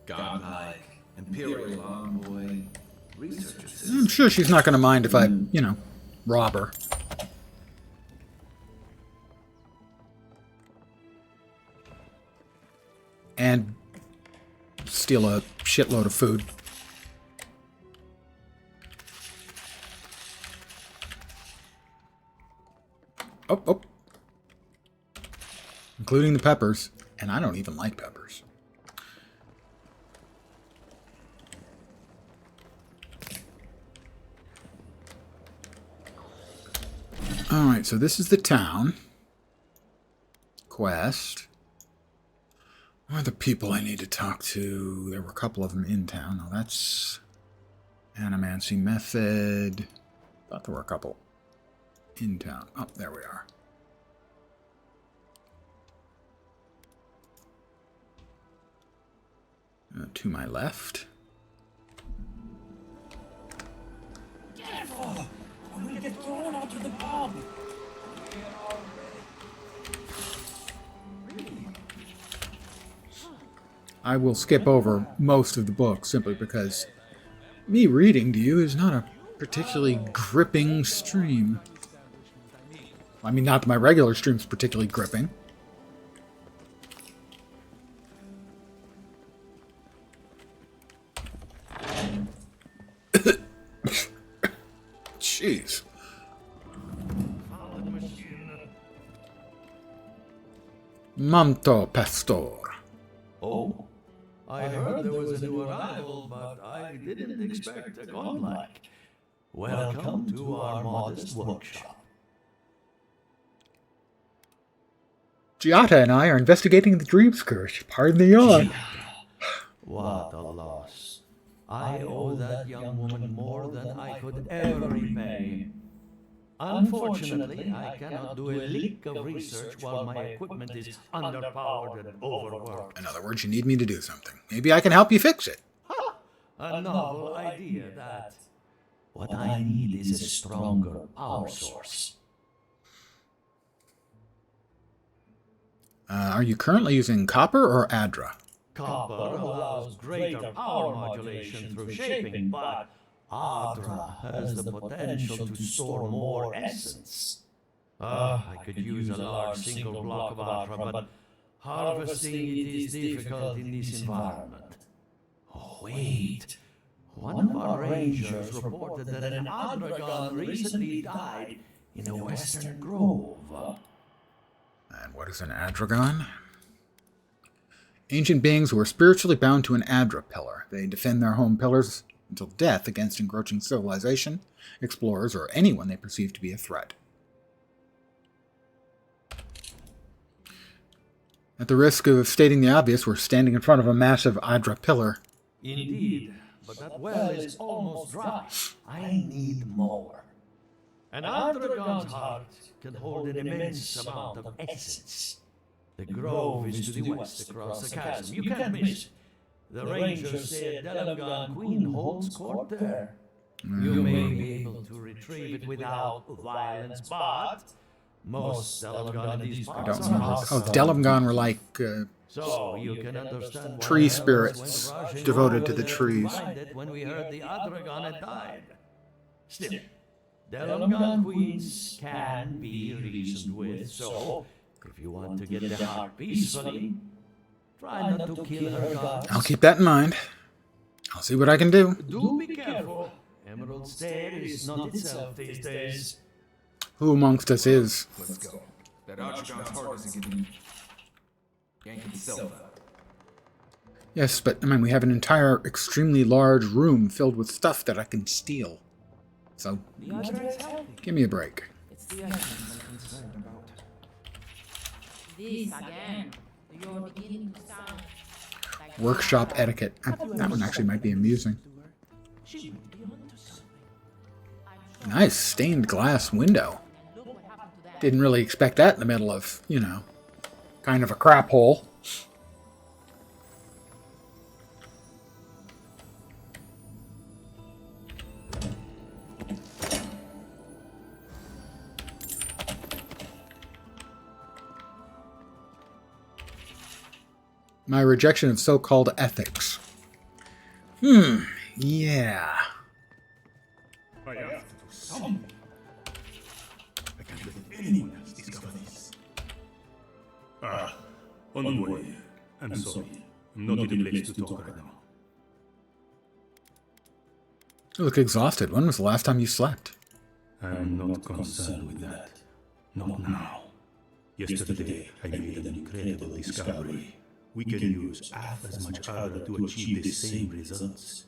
Godlike, Imperial envoy, research I'm assistant. sure she's not going to mind if I, rob her. And steal a shitload of food. Oh, Oh, oh. Including the peppers. And I don't even like peppers. Alright, so this is the town. Quest. What are the people I need to talk to? There were a couple of them in town. Oh, that's Animancy Method. Thought there were a couple in town. Oh, there we are. To my left. Careful! I will get thrown out of the pub! I will skip over most of the book simply because me reading to you is not a particularly gripping stream. I mean, not that my regular stream's particularly gripping. Jeez. Manto Pastor. Oh, I heard there was a new arrival, but I didn't expect a godlike. Welcome to our modest workshop. Giata and I are investigating the dream scourge. Pardon the yawn. What a loss. I owe that young woman more than I could ever repay. Unfortunately, I cannot do a lick of research while my equipment is underpowered and overworked. In other words, you need me to do something. Maybe I can help you fix it. Ha! A novel idea, that. What I need is a stronger power source. Are you currently using copper or Adra? Copper allows greater power modulation through shaping, but Adra has the potential to store more essence. I could use a large single block of Adra, but harvesting it is difficult in this environment. Oh, wait. One of our rangers reported that an Adra gun recently died in a western grove. And what is an Adragon? Ancient beings who are spiritually bound to an Adra pillar. They defend their home pillars until death against encroaching civilization, explorers, or anyone they perceive to be a threat. At the risk of stating the obvious, we're standing in front of a massive Adra pillar. Indeed, but that well is almost dry. I need more. An Adragon's heart can hold an immense amount of essence. The grove is to the west across the chasm. You can't miss it. The rangers say Delamgan Queen holds court there. You may be able to retrieve it without violence, but most Delamgan in these parts are hostile. Oh, Delamgan were like so you can understand tree spirits devoted to the trees. When we heard the Adragon had died. Still, Delamgan Queens can be reasoned with, so if you want to get the heart peacefully, try not to kill her gods. I'll keep that in mind. I'll see what I can do. Do be careful. Emerald Stair is not itself these days. Who amongst us is? Let's go. That Archgon's heart isn't getting yanking itself out. Yes, but I mean, we have an entire extremely large room filled with stuff that I can steal. So, give me a break. It's the essence I'm concerned about. This again. You're beginning to sound like Workshop etiquette. That one actually might be amusing. Nice stained glass window. Didn't really expect that in the middle of, you know, kind of a crap hole. My rejection of so-called ethics. Yeah. I have to do something. I can't let anyone else discover this. Envoy. I'm sorry. I'm not in a place to talk right now. You look exhausted. When was the last time you slept? I'm not concerned with that. Not now. Yesterday, I made an incredible discovery. We can use half as much Adra to achieve the same results.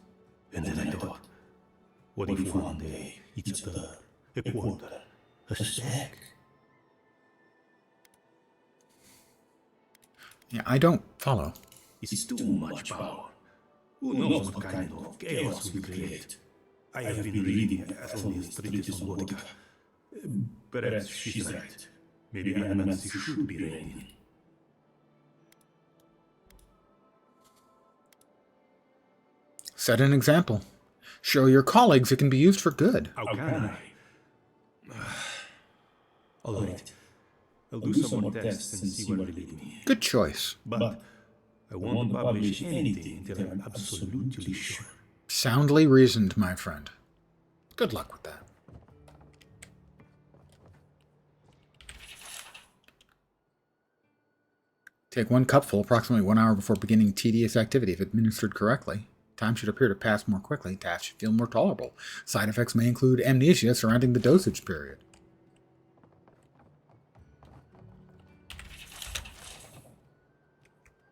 And then I thought, what if one day it's a third, a quarter, a stack? Yeah, I don't follow. It's too much power. Who knows what kind of chaos we create? I have been reading Athelne's treatise on Vodka. Perhaps she's right. Maybe animals should be reigning. Set an example. Show your colleagues it can be used for good. How can I? All right. I'll do some more tests and see where they lead me. Good choice. But I won't publish anything until I'm absolutely sure. Soundly reasoned, my friend. Good luck with that. Take 1 cupful approximately 1 hour before beginning tedious activity. If administered correctly, time should appear to pass more quickly. Tasks should feel more tolerable. Side effects may include amnesia surrounding the dosage period.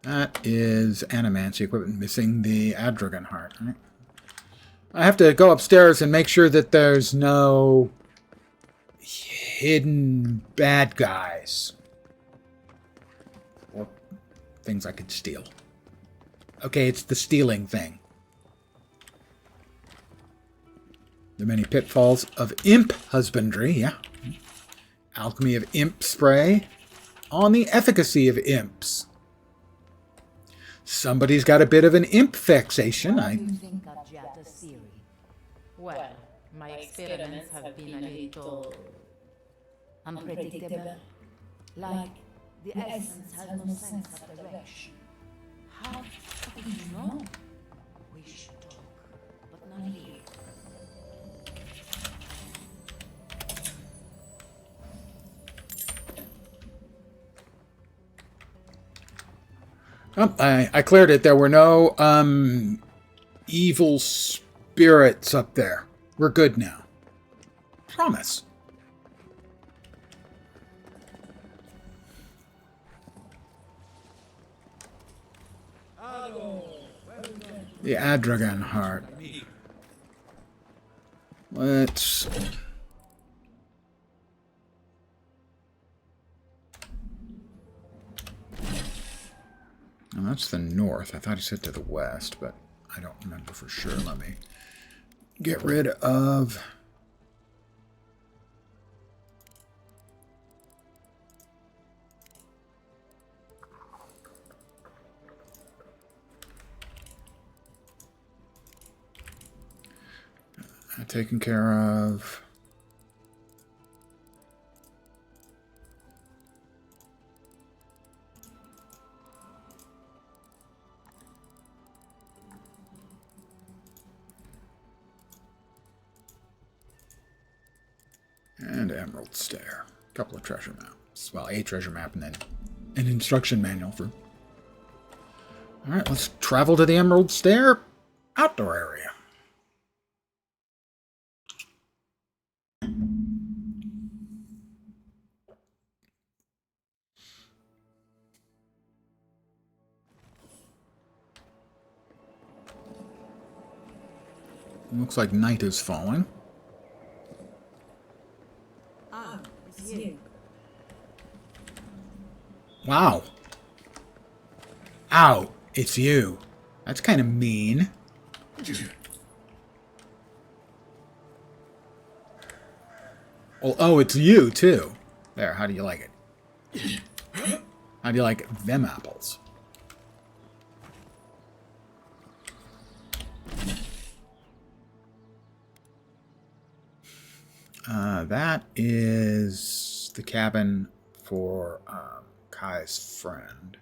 That is animancy equipment missing the Adragon heart. Right? I have to go upstairs and make sure that there's no hidden bad guys or things I could steal. Okay, it's the stealing thing. The many pitfalls of imp husbandry, yeah. Alchemy of imp spray. On the efficacy of imps. Somebody's got a bit of an imp fixation. What do you think of Jata's theory? Well, my experiments have been a little unpredictable. Like, the essence has no sense of direction. How do you know? We should talk, but not here. Oh, I cleared it. There were no evil spirits up there. We're good now. Promise. The Adragon heart. Let's... Now that's the north. I thought it said to the west, but I don't remember for sure. Let me get rid of... taken care of. And Emerald Stair. A couple of treasure maps. Well, a treasure map and then an instruction manual for... Alright, let's travel to the Emerald Stair outdoor area. Looks like night is falling. Ah, it's you. Wow. Ow, it's you. That's kind of mean. Well, oh, it's you, too. There, how do you like it? How do you like them apples? That is the cabin for Kai's friend.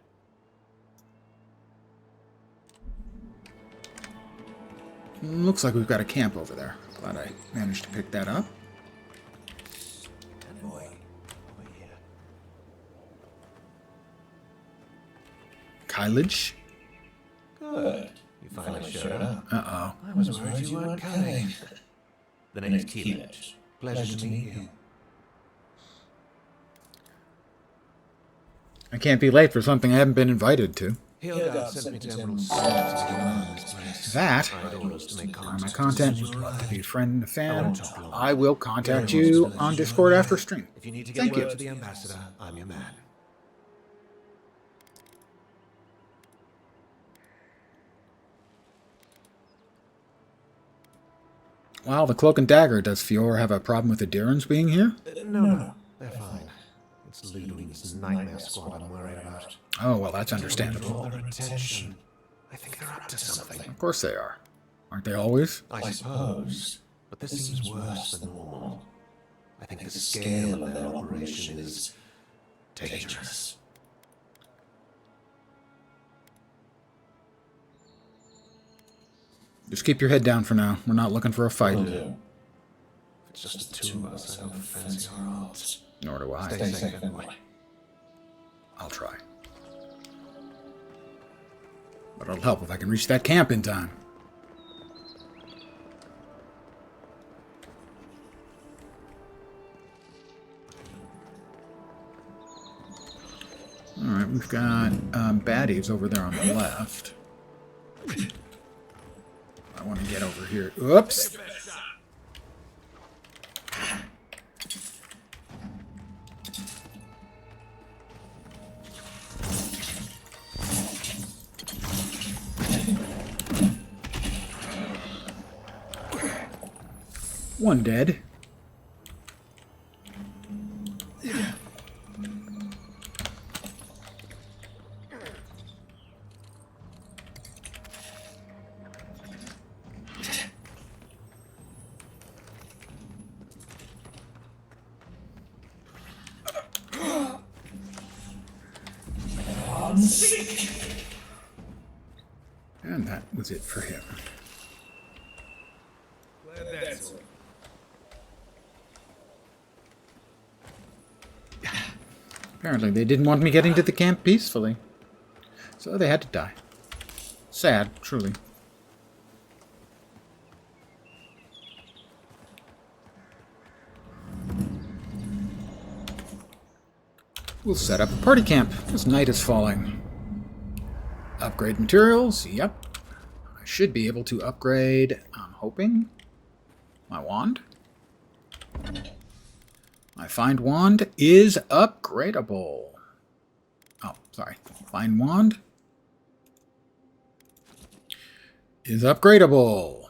Looks like we've got a camp over there. Glad I managed to pick that up. Good boy. Over here. Kylage? Good. You finally showed up. Uh-oh. I was worried you weren't coming. The name's Keelan. Pleasure to meet you. I can't be late for something I haven't been invited to. Hildegard sent me to Emerald City to get on this place. That, I had orders to make on my contact. content, would love to be a friend and a fan. I will contact you on Discord after stream. If you need to get Thank word you. to the ambassador, I'm your man. Wow, the Cloak and Dagger. Does Fior have a problem with the Dirans being here? No, they're fine. It's Ludwig's nightmare squad I'm worried about. Oh, well, that's understandable. Draw their attention. I think they're up to something. Of course they are. Aren't they always? I suppose. But this seems worse than normal. I think the scale of their operation is dangerous. Just keep your head down for now. We're not looking for a fight. If it's just the two of us, I don't fancy our odds. Nor do I. Stay safe anyway. I'll try. But it'll help if I can reach that camp in time. Alright, we've got baddies over there on the left. I want to get over here. Oops! One dead. And that was it for him. Apparently they didn't want me getting to the camp peacefully. So they had to die. Sad, truly. We'll set up a party camp as night is falling. Upgrade materials, yep. I should be able to upgrade, I'm hoping, my wand. My find wand is upgradable. Oh, sorry. Find wand is upgradable.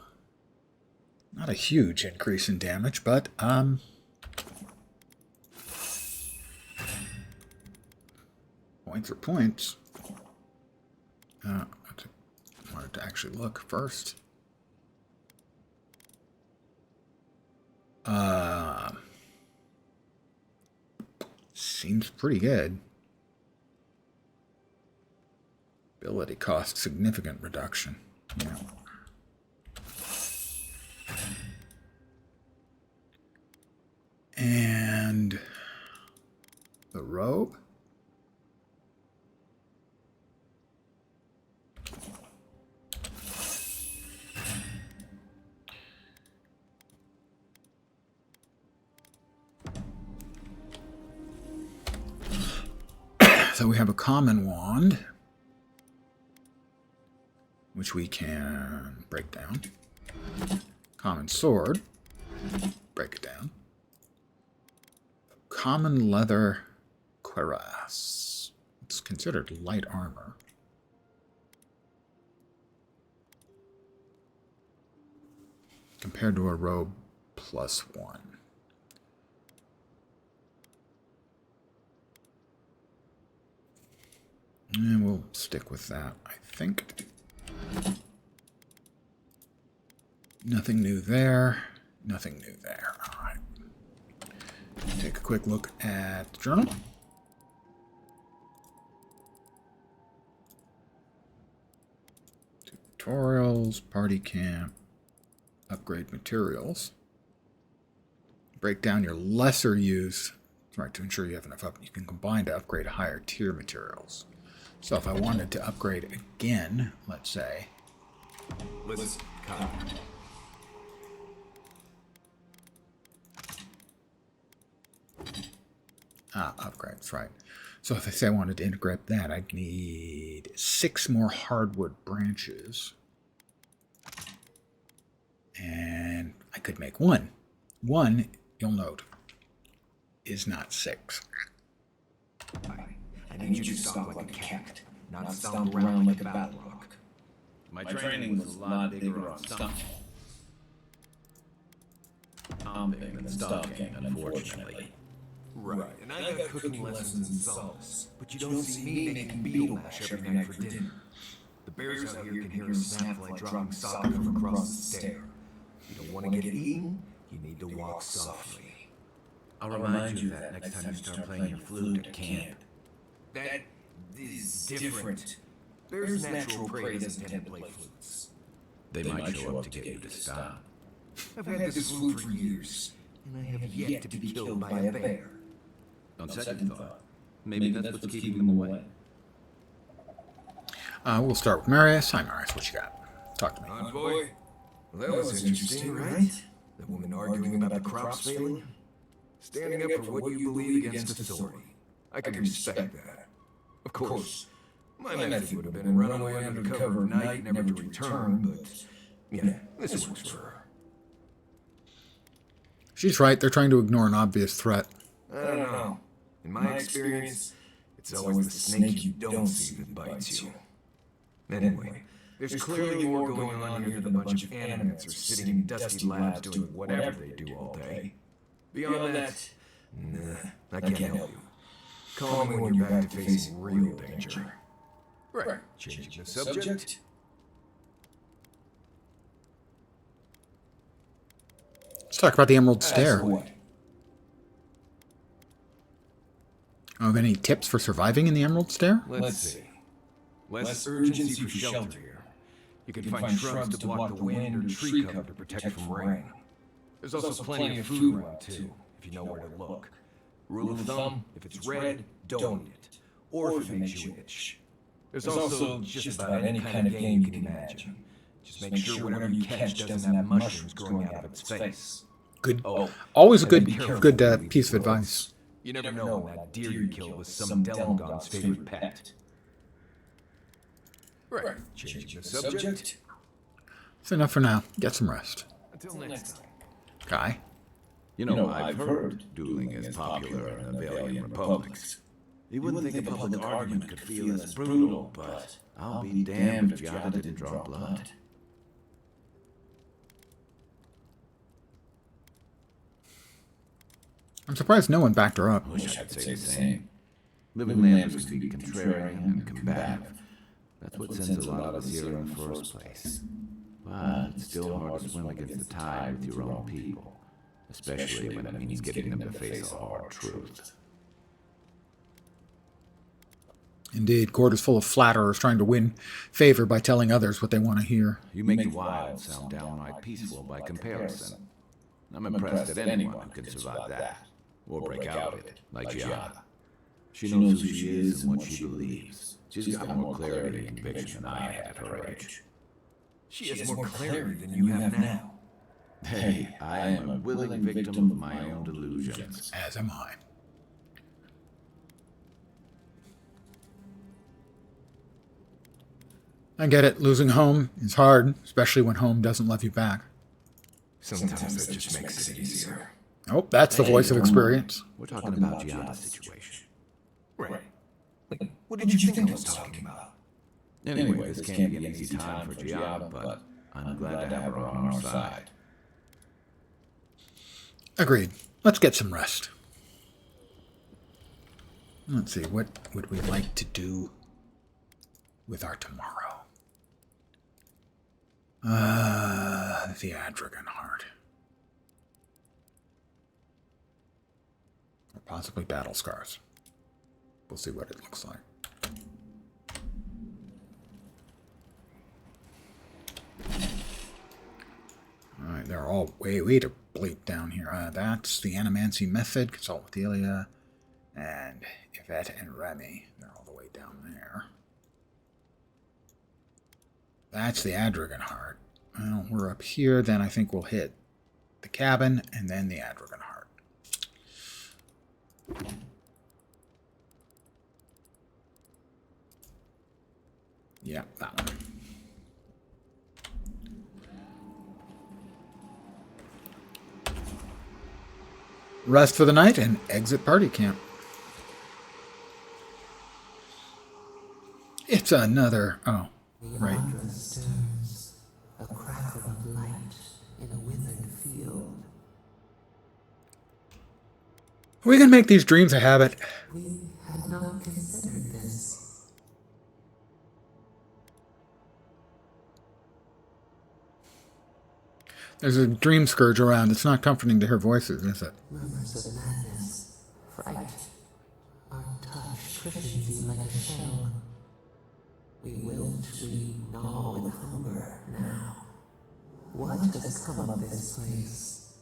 Not a huge increase in damage, but points are points. I wanted to actually look first. Seems pretty good. Ability cost significant reduction. Yeah. And the robe. So we have a common wand, which we can break down. Common sword, break it down. Common leather cuirass. It's considered light armor. Compared to a robe +1. And we'll stick with that, I think. Nothing new there. Nothing new there. All right. Take a quick look at the journal. Tutorials, party camp, upgrade materials. Break down your lesser used, right, to ensure you have enough up. You can combine to upgrade higher tier materials. So if I wanted to upgrade again, let's say. Listen, come. Upgrades, right. So if I say I wanted to integrate that, I'd need 6 more hardwood branches. And I could make 1. 1, you'll note, is not 6. I need you to stalk like a cat, not stomp around like a battle rock. My training was a lot bigger on stomping than stalking, unfortunately. Right, and I got cooking lessons in solace, but you don't see me making beetle mash every night for dinner. The bears out here can hear a snap like dropping soccer from across the stair. You don't want to get eaten, you need to walk softly. I'll remind you that next time you start playing your flute at camp. That is different. Bears' natural prey doesn't tend to play flutes. They might show up to get you to stop. I've had this flute for years, and I have yet to be killed by a bear. On second thought, maybe that's what's keeping them away. We'll start with Marius. Hi, Marius. What you got? Talk to me. Boy, well, that was interesting, right? The woman arguing about the crops failing? Standing up for what you believe against authority. I can respect that. Of course, my method would have been run away under cover of night, never to return, but, yeah, this works for her. She's right. They're trying to ignore an obvious threat. I don't know. In my experience, it's always the snake you don't see that bites you. Anyway, there's clearly more going on here than a bunch of animates are sitting in dusty labs doing whatever they do all day. Beyond that, nah, I can't help you. Call me when you're back to facing real danger. Right, changing the subject. Let's talk about the Emerald Stair. Have any tips for surviving in the Emerald Stair? Let's see. Less urgency for shelter here. You can find shrubs to block the wind or tree cover to protect from rain. There's also plenty of food around too, if you know where to look. Rule of thumb, if it's red, don't eat it. Or if it makes you itch. There's also just about any kind of game you can imagine. Just make sure whatever you catch doesn't have mushrooms growing out of its face. Good. Always a good piece of advice. You never know when that deer you killed was some Demagon's favorite pet. Right. Changing the subject. That's enough for now. Get some rest. Until next time. Guy? You know, I've heard dueling is popular in the Avalian republics. You wouldn't think a public argument could feel as brutal, but I'll be damned if Giada didn't draw blood. I'm surprised no one backed her up. I wish I could say the same. Living landers can be contrarian and combative. That's what sends a lot of us here in the first place. But it's still hard to swim against the tide with your own people, especially when it means getting them to face a hard truth. Indeed, Court is full of flatterers trying to win favor by telling others what they want to hear. You make the wild sound downright peaceful by comparison. I'm impressed at anyone who can survive that, or break out of it, like Giada. She knows who she is and what she believes. She's got more clarity and conviction than I had at her age. She has more clarity than you have now. Hey, I am a willing victim of my own delusions. As am I. I get it. Losing home is hard, especially when home doesn't love you back. Sometimes that just makes it easier. Oh, that's the voice of experience. We're talking about Giada's situation. Right. What did you think I was talking about? Anyway, this can't be an easy time for Giada, but I'm glad to have her on our side. Agreed. Let's get some rest. Let's see, what would we like to do with our tomorrow? The Adragon Heart. Or possibly Battle Scars. We'll see what it looks like. Alright, they're all way to bleep down here. That's the Animancy Method. Consult with Elia. And Yvette and Remy. They're all the way down there. That's the Adragon Heart. Well, we're up here. Then I think we'll hit the cabin and then the Adragon Heart. Yeah, that one. Rest for the night and exit party camp. It's another... Oh, right. Stirs, a crackle of light in a withered field. We can make these dreams a habit. We had not considered this. There's a dream scourge around. It's not comforting to hear voices, is it? Murmurs of madness, fright. Our touch prickles you like a shell. We wilt, we gnaw with hunger now. What has come of this place?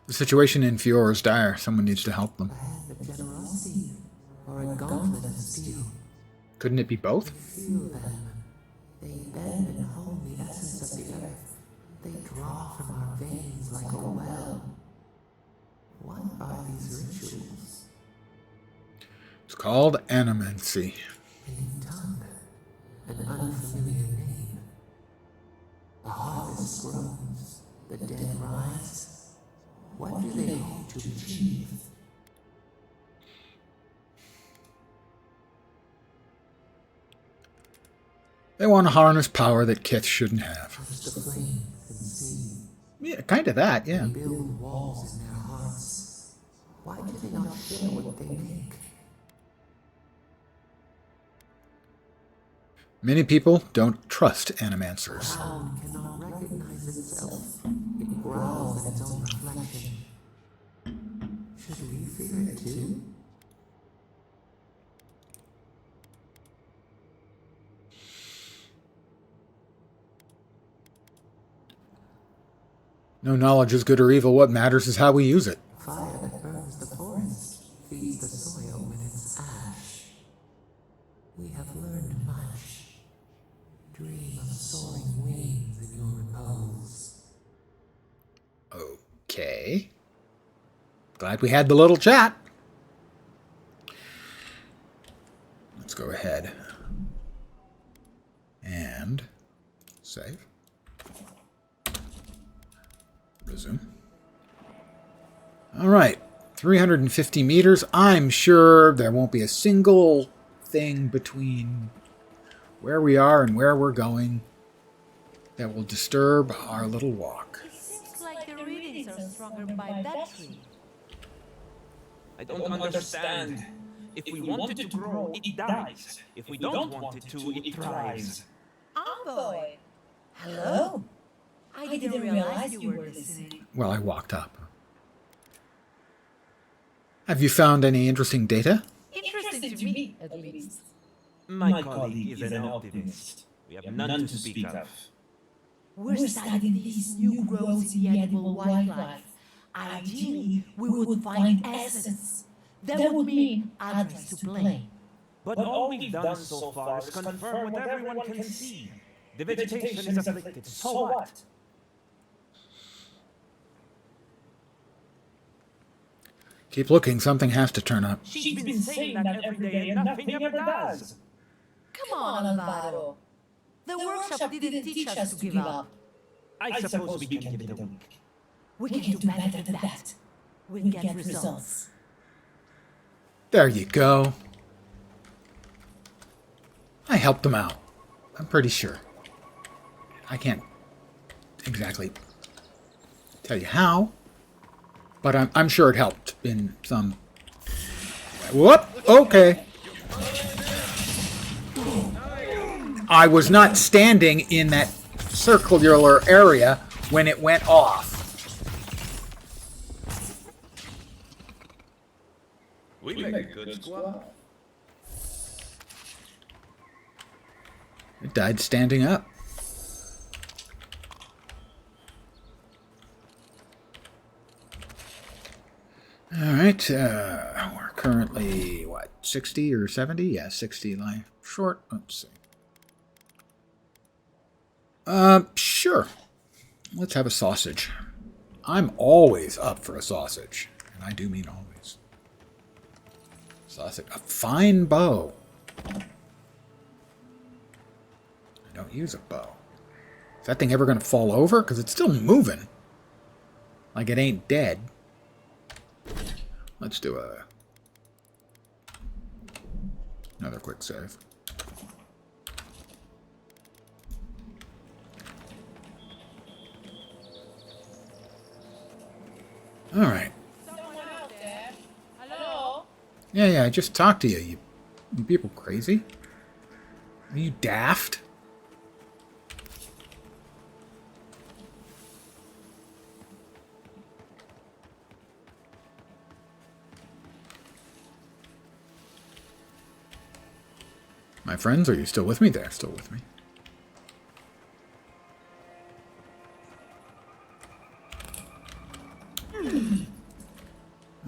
The situation in Fior is dire. Someone needs to help them. A hand of generosity, or a gauntlet of steel. Couldn't it be both? Feel them. They bend and hold the essence of the earth. They draw from our veins like a well. What are these rituals? It's called animancy. A new tongue, an unfamiliar name. The harvest grows, the dead rise. What do they hope to achieve? They want to harness power that Kith shouldn't have. Touch the flame and see. Yeah, kind of that, yeah. Build walls in their hearts. Why do they not share what they make? Many people don't trust animancers. Sound cannot recognize itself. It growls at its own reflection. Should we fear it too? No knowledge is good or evil. What matters is how we use it. Fire that burns the forest feeds the soil with its ash. We have learned much. Dream of soaring wings in your repose. Okay. Glad we had the little chat. Let's go ahead and save. Resume. All right. 350 meters. I'm sure there won't be a single thing between where we are and where we're going that will disturb our little walk. It seems like the readings are stronger by that tree. I don't understand. If we want it to grow, it dies. If we don't want it to, it thrives. Envoy! Hello? I didn't realize you were listening. Well, I walked up. Have you found any interesting data? Interesting to me, at least. My colleague is an optimist. We have none to speak of. We're studying these new growths in the edible wildlife. Ideally, we would find essence. That would mean address to blame. But all we've done so far is confirm what everyone can see. The vegetation is afflicted, so what? Keep looking. Something has to turn up. She's been saying that every day and nothing ever does. Come on, Avowed. The workshop didn't teach us to give up. I suppose we can give it a week. We can do better than that. We can get results. There you go. I helped them out. I'm pretty sure. I can't exactly tell you how, but I'm sure it helped in some... Whoop! Okay. I was not standing in that circular area when it went off. We make a good squad. It died standing up. Alright, we're currently, what, 60 or 70? Yeah, 60 life short. Let's see. Sure. Let's have a sausage. I'm always up for a sausage. And I do mean always. Sausage. A fine bow. I don't use a bow. Is that thing ever going to fall over? Because it's still moving. Like it ain't dead. Let's do another quick save. All right. Someone out there? Hello? Yeah, I just talked to you. You people crazy? Are you daft? My friends, are you still with me? They're still with me.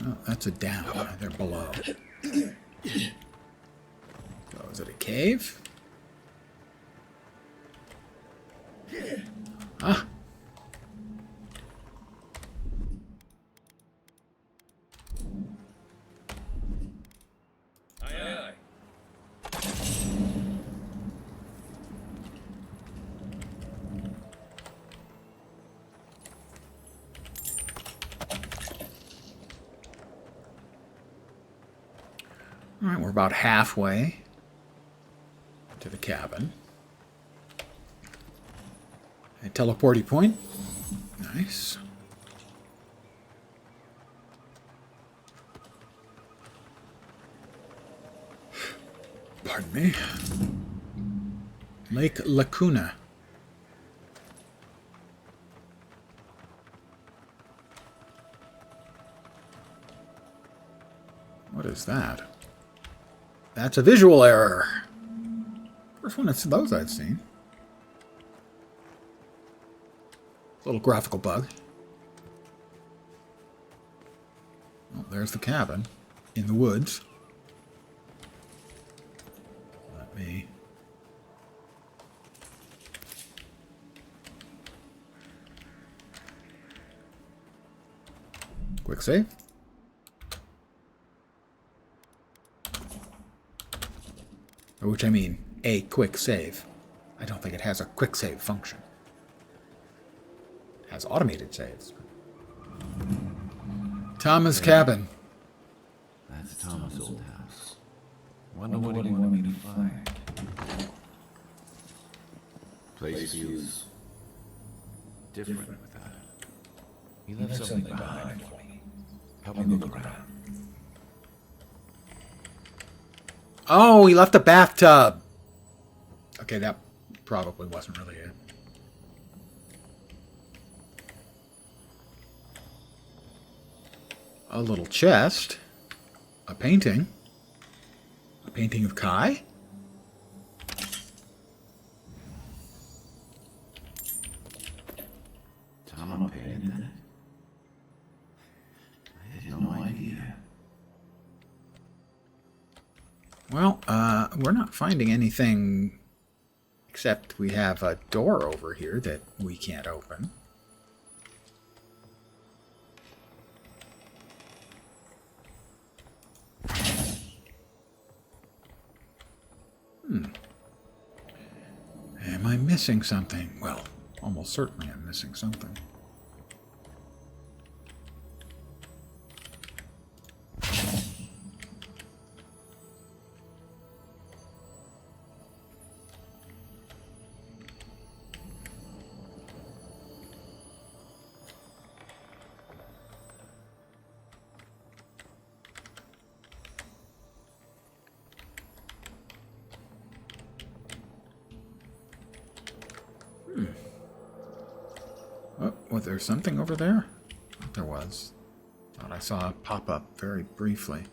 Oh, that's a down. They're below. So, is it a cave? Ah. All right, we're about halfway to the cabin. A teleporty point. Nice. Pardon me. Lake Lacuna. What is that? That's a visual error. First one of those I've seen. Little graphical bug. Oh, there's the cabin in the woods. Let me... Quick save. Which I mean, a quick save. I don't think it has a quick save function. It has automated saves. Thomas' cabin. That's Thomas' old house. Wonder what he wanted me to find. Place feels different without it. He left something behind for me. Help me look around. Oh, he left a bathtub. Okay, that probably wasn't really it. A little chest. A painting. A painting of Kai. Tom painted that? I had no idea. Well, we're not finding anything except we have a door over here that we can't open. Am I missing something? Well, almost certainly I'm missing something. Oh, was there something over there? I thought there was. Thought I saw it pop up very briefly.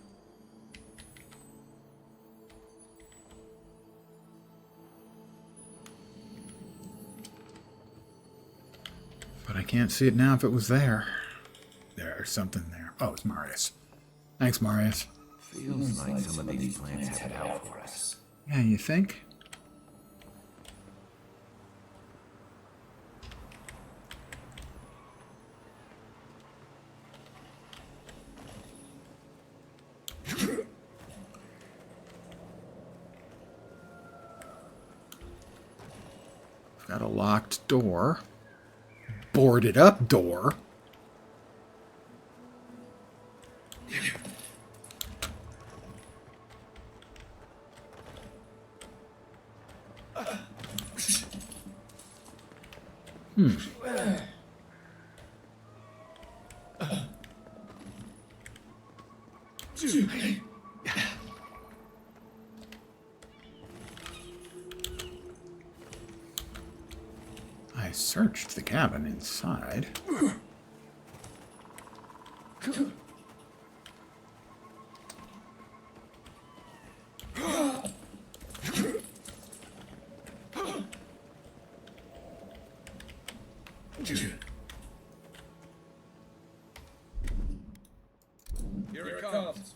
But I can't see it now if it was there. There's something there. Oh, it's Marius. Thanks, Marius. Feels like some of these plants have it out for us. Yeah, you think? Got a locked door. Boarded up door. I searched the cabin inside. Here it comes.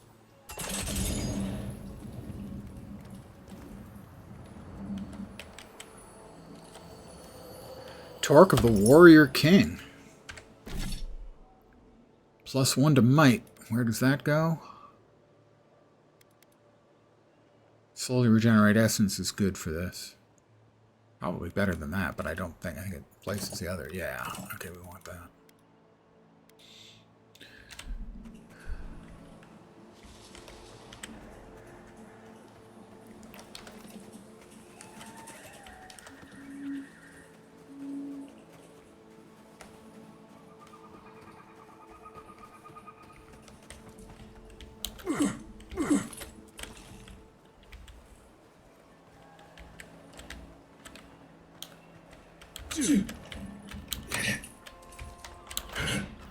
Torque of the Warrior King. +1 to might. Where does that go? Slowly regenerate essence is good for this. Probably better than that, but I don't think. I think it places the other. Yeah. Okay, we want that.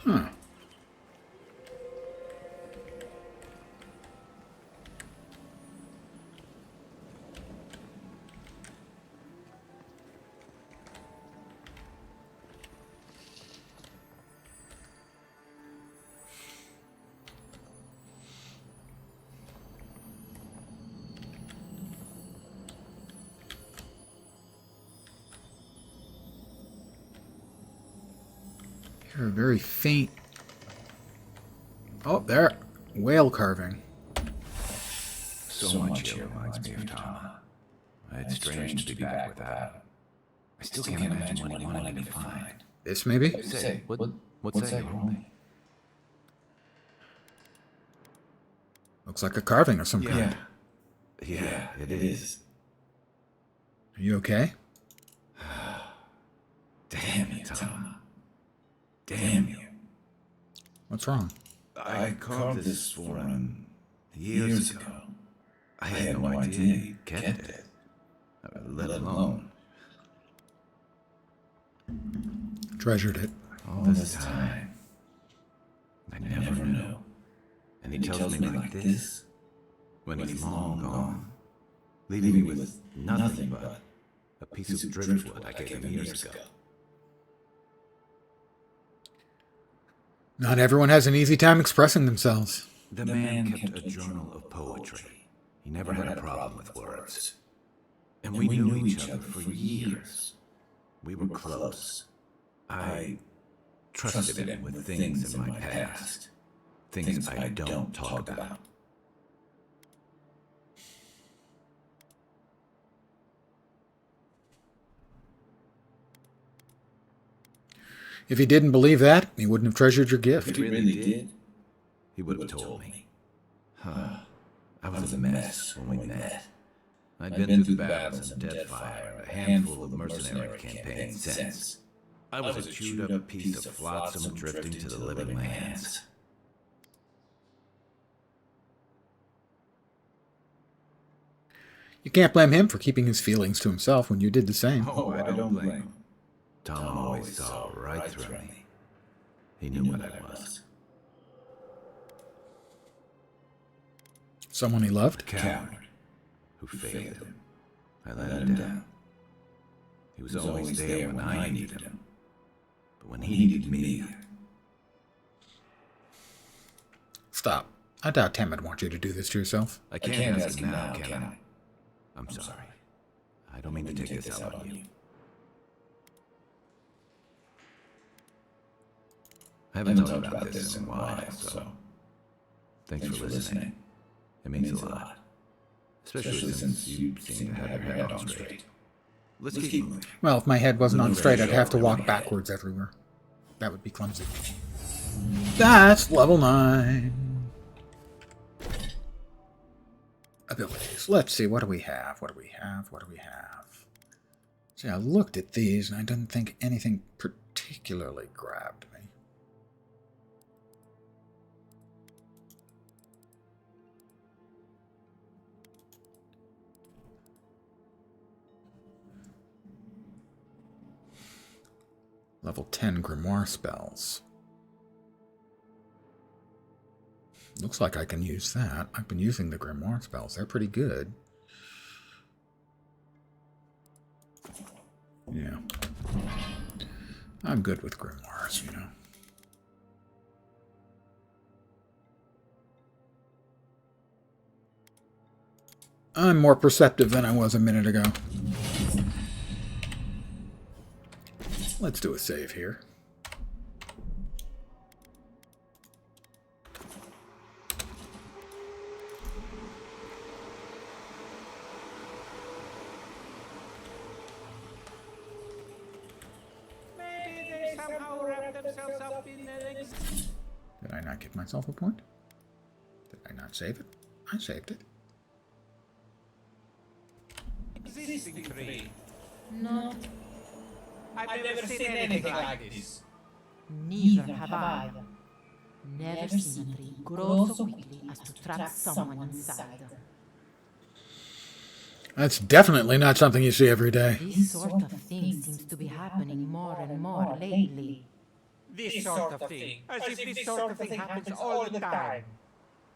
Huh. Hear a very faint. Oh, there. Whale carving. So much here reminds me of Tama. It's strange to be back with that. I still can't imagine what he wanted me to find. This, maybe? Say, what's that you're holding? Looks like a carving of some kind. Yeah, it is. Are you okay? Damn you, Tama. Damn you. What's wrong? I carved this for him years ago. I had no idea he kept it, let alone Treasured it. all this time. I never knew. And he tells me like this, when he's long gone, leaving me with nothing but a piece of driftwood I gave him years ago. Not everyone has an easy time expressing themselves. The man kept a journal of poetry. He never had a problem with words. And we knew each other for years. We were close. I trusted him with things in my past. Things I don't talk about. If he didn't believe that, he wouldn't have treasured your gift. If he really did, he would have told me. I was a mess when we met. I'd been through the battles in Deadfire, a handful of mercenary campaigns since. I was a chewed-up piece of flotsam drifting to the living lands. You can't blame him for keeping his feelings to himself when you did the same. Oh, I don't blame him. Tom always saw right through me. He knew what I was. Someone he loved? Coward who failed him. I let him down. He was always there when I needed him. But when he needed me... Stop. I doubt Tam would want you to do this to yourself. I can't ask him now, can I? I'm sorry. I don't mean to take this out on you. I haven't talked about this in a while, so thanks for listening. It means a lot. Especially since you seem to have your head on straight. Let's keep moving. Well, if my head wasn't on straight, I'd have to walk backwards everywhere. That would be clumsy. That's level 9. Abilities. Let's see, what do we have? See, I looked at these and I didn't think anything particularly grabbed me. Level 10 grimoire spells. Looks like I can use that. I've been using the grimoire spells. They're pretty good. Yeah. I'm good with grimoires, you know. I'm more perceptive than I was a minute ago. Let's do a save here. Maybe they somehow wrap themselves up in Did I not give myself a point? Did I not save it? I saved it. existing tree. No, I've never seen anything like this. Neither have I. Never seen a tree grow so quickly as to trap someone inside. That's definitely not something you see every day. This sort of thing seems to be happening more and more lately. This sort of thing. As if this sort of thing happens all the time.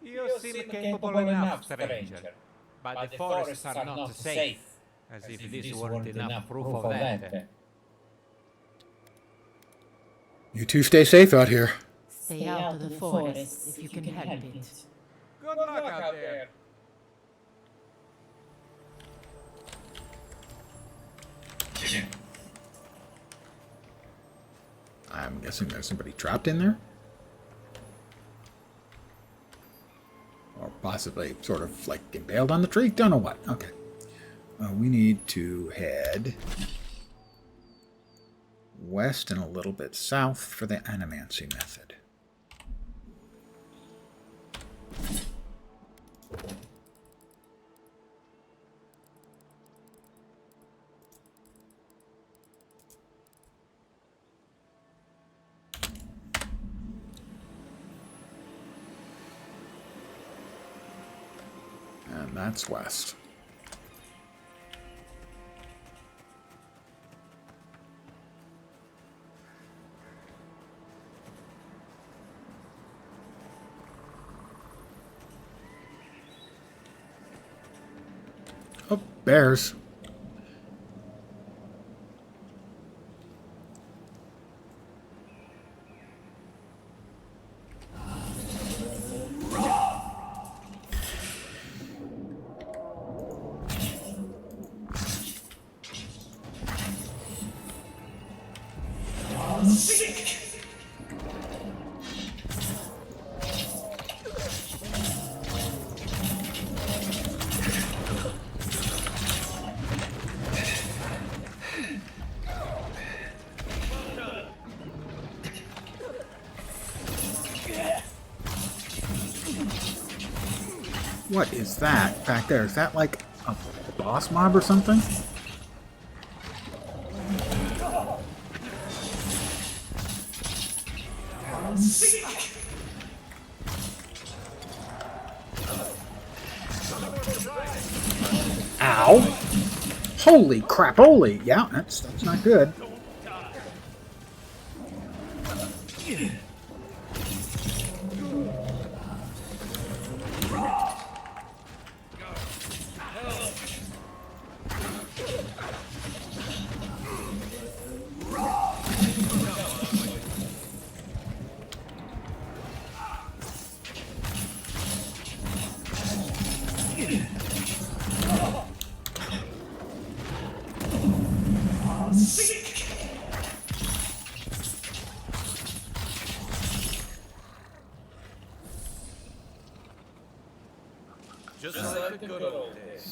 You seem capable enough, stranger. But the forests are not safe. As if this weren't enough proof of that. You two stay safe out here. Stay out of the forest if you can help it. Good luck out there. I'm guessing there's somebody trapped in there? Or possibly sort of like impaled on the tree? Don't know what. Okay. We need to head west and a little bit south for the animancy method. And that's west. Oh, bears. What is that back there? Is that like a boss mob or something? Ow! Holy crap! Holy! Yeah, that's not good.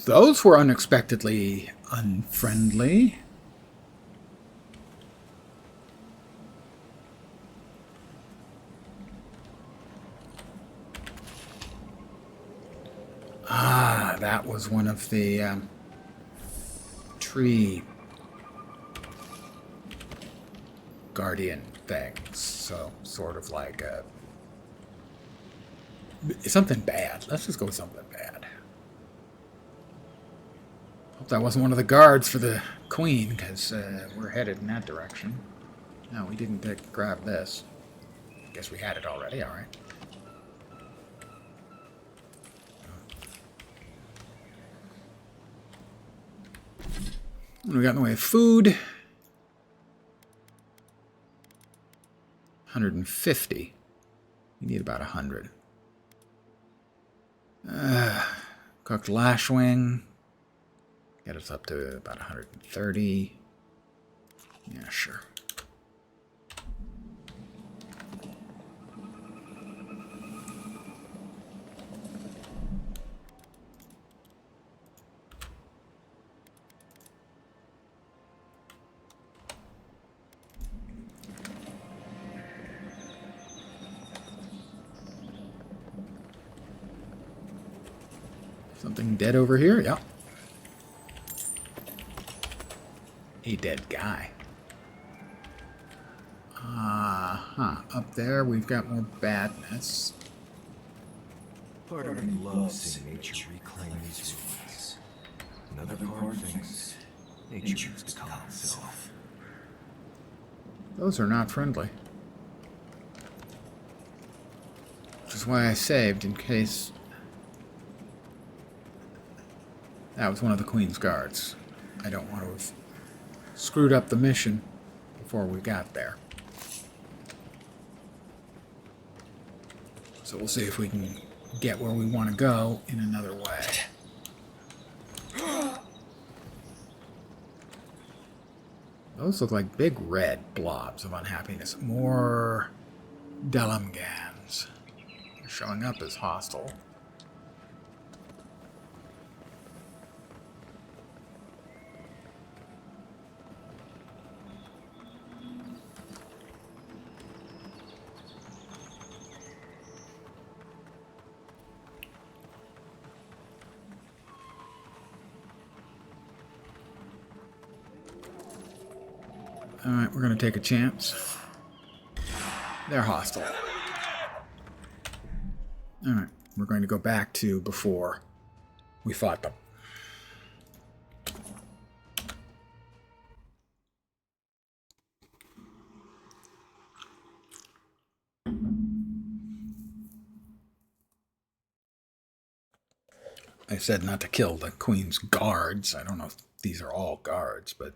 Those were unexpectedly unfriendly. Ah, that was one of the tree guardian things. So, sort of like something bad. Let's just go with something bad. Hope that wasn't one of the guards for the queen, because we're headed in that direction. No, we didn't grab this. Guess we had it already, alright. We got in the way of food. 150. We need about 100. Cooked lashwing. Get us up to about 130. Yeah, sure. Something dead over here? Yep. A dead guy. Up there we've got more badness. Part of me loves seeing nature reclaim these ruins. Another part thinks nature needs to calm itself. Those are not friendly. Which is why I saved, in case that was one of the Queen's guards. I don't want to have screwed up the mission before we got there. So we'll see if we can get where we want to go in another way. Those look like big red blobs of unhappiness. More Delumgans. They're showing up as hostile. Alright, we're going to take a chance. They're hostile. Alright, we're going to go back to before we fought them. I said not to kill the Queen's guards. I don't know if these are all guards, but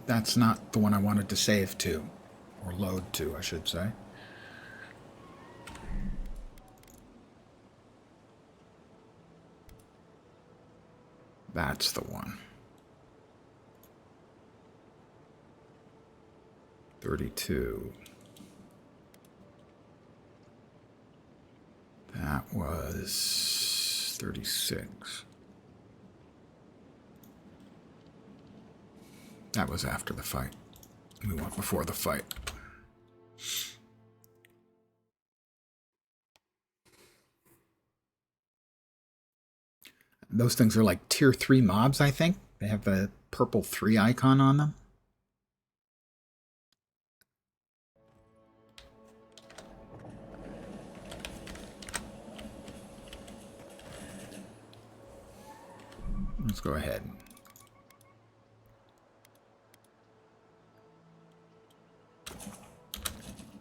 that's not the one I wanted to save to, or load to, I should say. That's the one. 32. That was 36. That was after the fight. We went before the fight. Those things are like tier 3 mobs, I think. They have the purple 3 icon on them. Let's go ahead.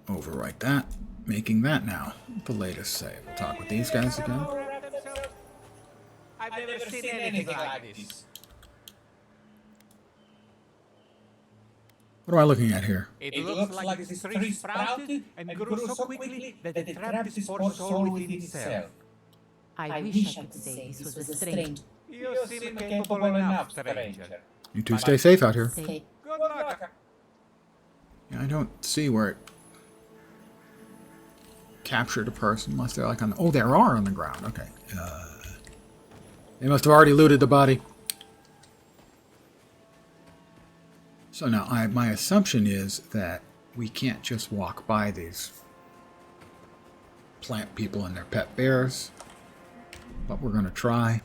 Overwrite that, making that now the latest save. We'll talk with these guys again. I've never seen anything like this. What am I looking at here? It looks like this tree sprouted and grew so quickly that it trapped this poor soul within itself. I wish I could say this was a strange. You seem capable enough, stranger. You two stay safe out here. Good luck. Yeah, I don't see where it captured a person unless they're like on the... Oh, there are on the ground. Okay. They must have already looted the body. So now, my assumption is that we can't just walk by these plant people and their pet bears, but we're going to try.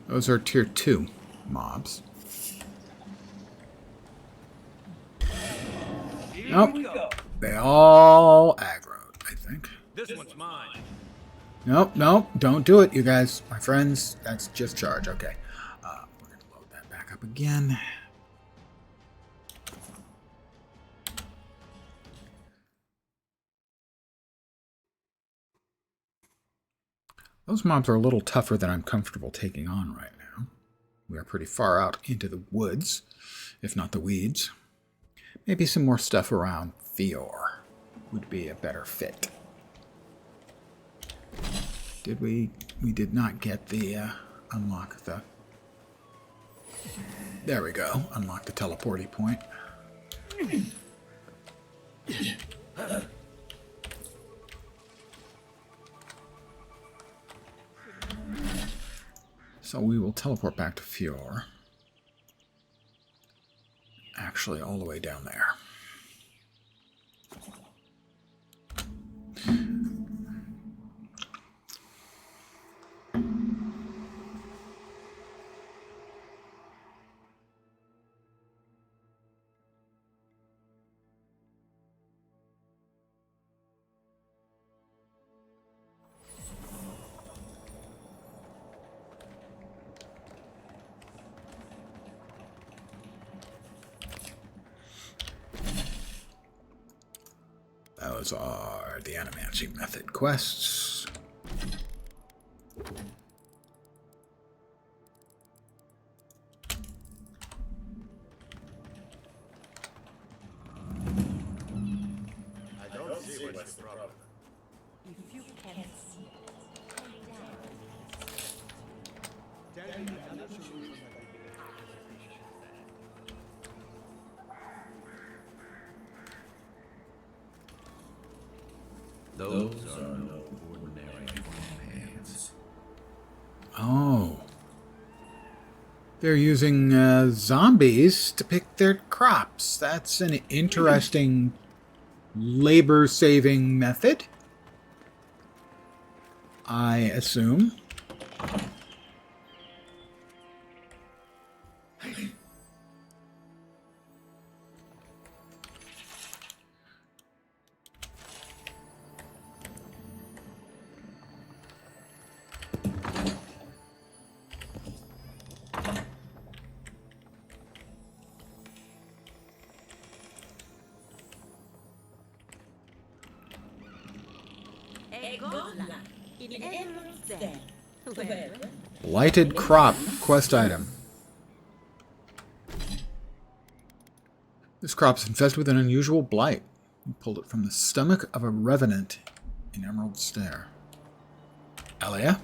Those are tier 2 mobs. Nope. They all aggroed, I think. This one's mine. Nope, nope. Don't do it, you guys. My friends, that's just charge. Okay. We're going to load that back up again. Those mobs are a little tougher than I'm comfortable taking on right now. We are pretty far out into the woods, if not the weeds. Maybe some more stuff around Fior would be a better fit. Did we? We did not get the unlock the... There we go. Unlock the teleporty point. So we will teleport back to Fior. Actually, all the way down there. Those are the Animancy Method quests. I don't see what's the problem. If you can't see it, Tell me another solution that I can Those are no ordinary farmhands. Oh. They're using zombies to pick their crops. That's an interesting labor-saving method, I assume. Blighted crop quest item. This crop is infested with an unusual blight. You pulled it from the stomach of a revenant in Emerald Stair. Elia?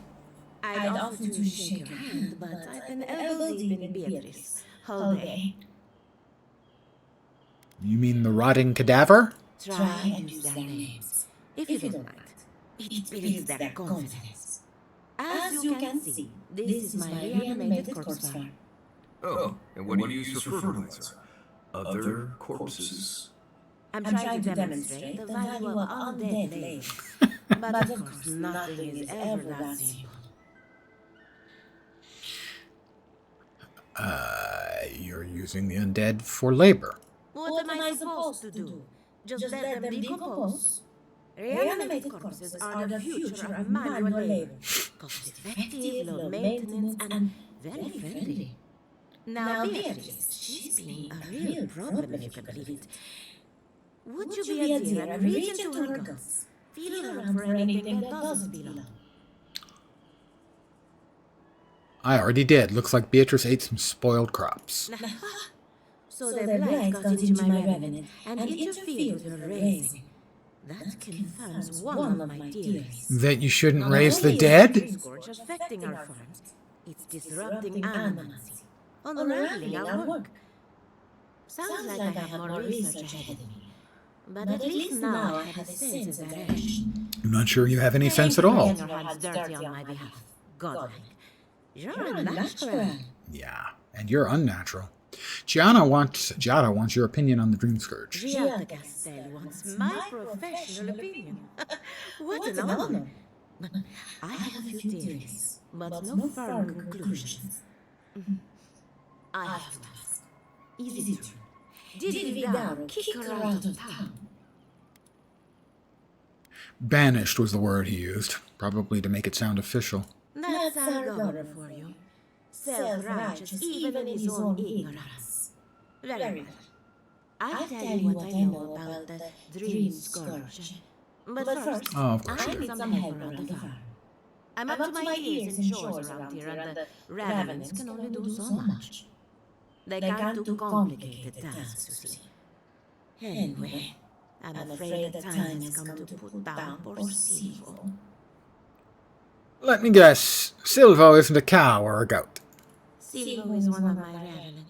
I'd offer to shake your hand, but I've been elbow deep in Beatrice all day. You mean the rotting cadaver? Try and use their names, if you don't mind. It builds their confidence. As you can see, this is my reanimated corpse farm. Oh, and what do you use for fertilizer? Other corpses? I'm trying to demonstrate the value of undead labor. But of course, nothing is ever that simple. You're using the undead for labor. What am I supposed to do? Just let them decompose? Reanimated corpses are the future of manual labor. Cost-effective, low maintenance, and very friendly. Now, Beatrice, she's being a real problem, if you can believe it. Would you be a dear and reach into her guts? Feel around for anything that doesn't belong. I already did. Looks like Beatrice ate some spoiled crops. So their blight got into my revenant and interfered with her raising. That confirms one of my theories. That you shouldn't raise the dead? Dream scourge affecting our farms. It's disrupting animals, unraveling our work. Sounds like I have more research ahead of me. But at least now I have a sense of direction. I'm not sure you have any sense at all. Your hands dirty on my behalf. Godlike. You're unnatural. Yeah, and you're unnatural. Giada wants your opinion on the Dream Scourge. Giada Castell wants my professional opinion. What an honor. I have a few theories, but no firm conclusions. I have to ask. Easy to. Did Vidaro kick her out of town? Banished was the word he used, probably to make it sound official. That's our governor for you. Self-righteous even in his own ignorance. Very well. I'll tell you what I know about the Dream Scourge. But first, Oh, of course. I need some help around the farm. I'm up to my ears in chores around here, and the Ravens can only do so much. They can't do complicated tasks, you see. Anyway, I'm afraid the time has come to put down poor Silvo. Let me guess, Silvo isn't a cow or a goat. Silvo is one of my Ravens.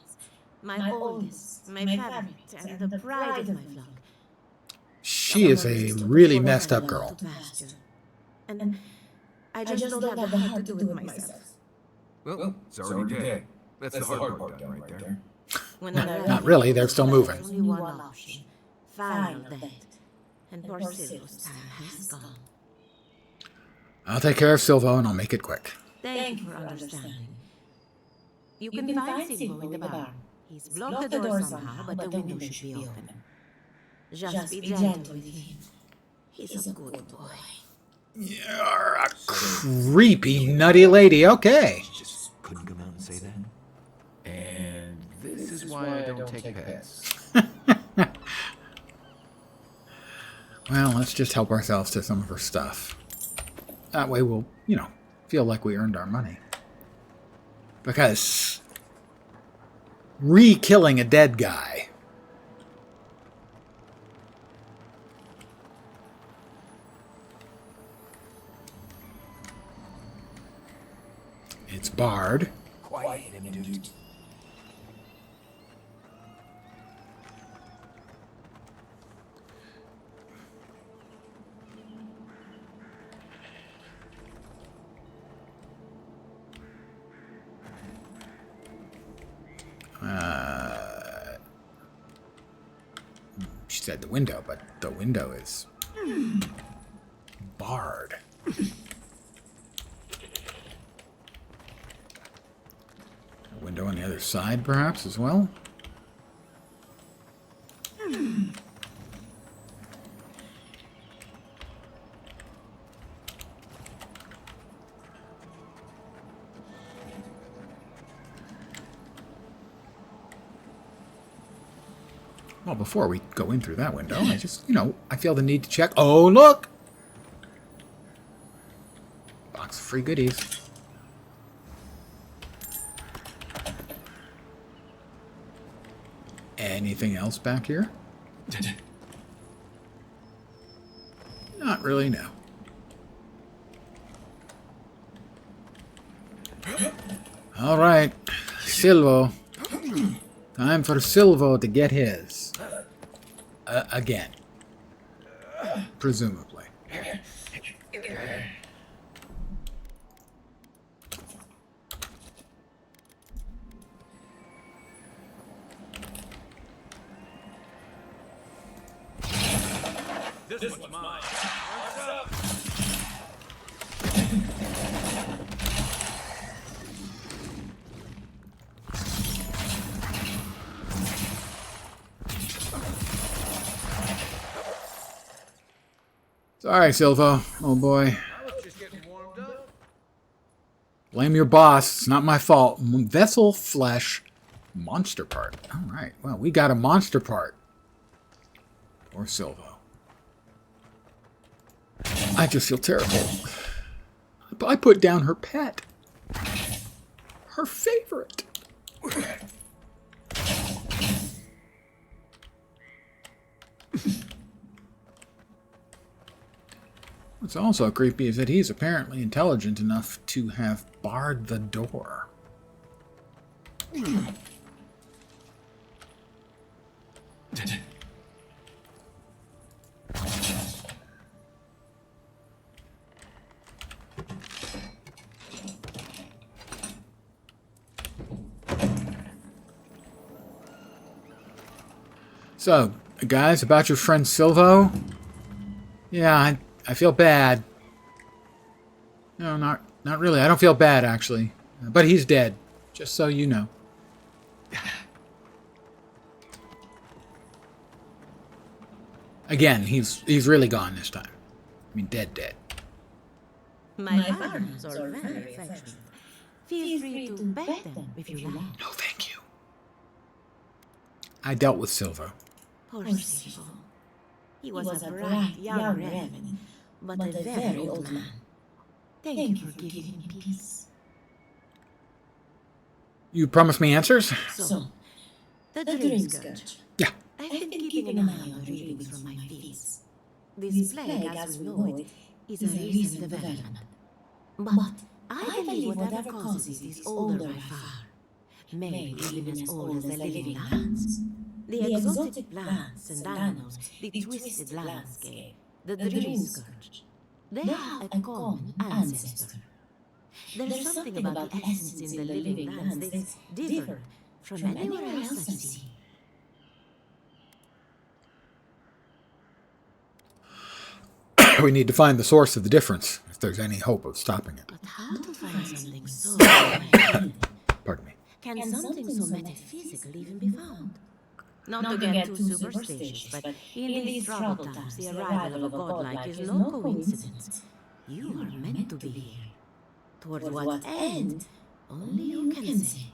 My oldest, my favorite, and the pride of my flock. She is a really messed up girl. And I just don't have the heart to do it myself. Well, it's already dead. That's the hard part done right there. Not really, they're still moving. Only one option. Final death. And poor Silvo's time has gone. I'll take care of Silvo and I'll make it quick. Thank you for understanding. You can find Silvo in the barn. He's blocked the door somehow, but the window should be open. Just be gentle with him. He's a good boy. You're a creepy, nutty lady. Okay. Just couldn't come out and say that. And this is why I don't take pets. Well, let's just help ourselves to some of her stuff. That way we'll, feel like we earned our money. Because re-killing a dead guy. It's barred. Quiet him, dude. She said the window, but the window is barred. A window on the other side, perhaps, as well? Well, before we go in through that window, I just, I feel the need to check. Oh, look! Box of free goodies. Anything else back here? Not really, no. All right, Silvo. Time for Silvo to get his. Again. Presumably. This one's mine. Sorry, Silvo. Oh boy. I was just getting warmed up. Blame your boss. It's not my fault. Vessel flesh monster part. Alright. Well, we got a monster part. Or Silvo. I just feel terrible. I put down her pet. Her favorite. What's also creepy is that he's apparently intelligent enough to have barred the door. So, guys, about your friend Silvo? Yeah, I feel bad. No, not really. I don't feel bad, actually. But he's dead, just so you know. Again, he's really gone this time. I mean, dead. My arms are very affectionate. Feel free to pet them if you like. No, thank you. I dealt with Silvo. Poor Silvo. He was a bright young raven, but a very old man. Thank you for giving him peace. You promised me answers? So, the dream scourge. Yeah. I've been keeping an eye on readings from my feeds. This plague, as we know it, is a recent development. But I believe whatever causes it is older by far. Maybe even as old as the living lands. The exotic plants and animals, the twisted landscape, the dream scourge. They have a common ancestor. There's something about the essence in the living lands that's different from anywhere else I've seen. We need to find the source of the difference, if there's any hope of stopping it. But how to find something so rare? Pardon me. Can something so metaphysical even be found? Not to get too superstitious, but in these troubled times, the arrival of a godlike is no coincidence. You are meant to be here. Towards what end, only you can say.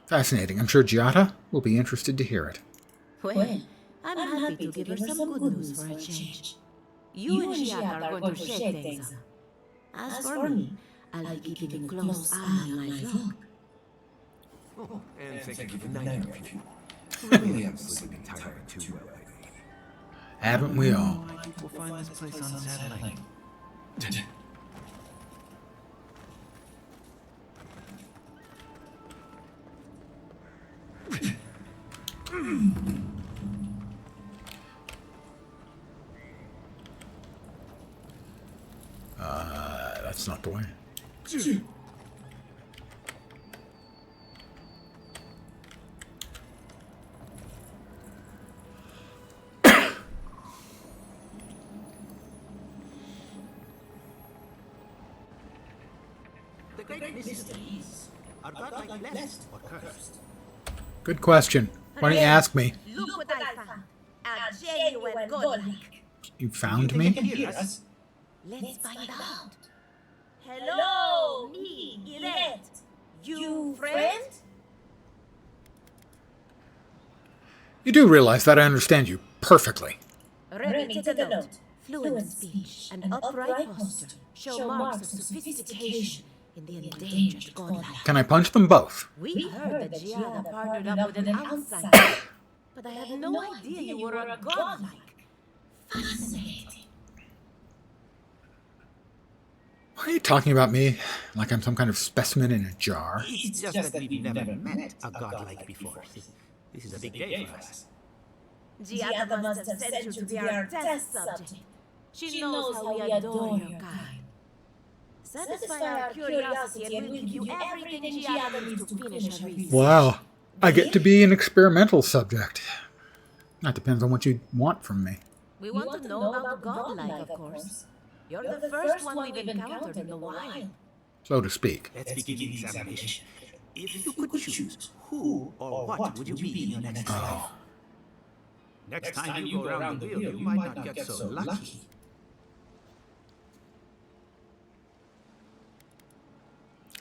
Fascinating. I'm sure Giada will be interested to hear it. Well, I'm happy to give her some good news for a change. You and Giada are going to shake things up. As for me, I'll be keeping a close eye on my flock. Oh, and thank you for the night review. Really haven't slept entirely too well lately. Haven't we all? Why people find this place unsettling? That's not the way. The great mysteries are godlike blessed or cursed. Good question. Why don't you ask me? Look what I found. A genuine godlike. You found me? Let's find out. Hello, me, Yvette. You friend? You do realize that I understand you perfectly. Remy, take a note. Fluent speech and upright posture show marks of sophistication in the endangered godlike. Can I punch them both? We heard that Giada partnered up with an outsider, but I had no idea you were a godlike. Fascinating. Why are you talking about me like I'm some kind of specimen in a jar? It's just that we've never met a godlike before. This is a big day for us. Giada must have sent you to be our test subject. She knows how we adore your kind. Satisfy our curiosity and we'll give you everything Giada needs to finish her research. Wow. I get to be an experimental subject. That depends on what you want from me. We want to know about godlike, of course. You're the first one we've encountered in the wild. So to speak. Let's begin the examination. If you could choose, who or what would you be in your next life? Next time you go around the wheel, you might not get so lucky.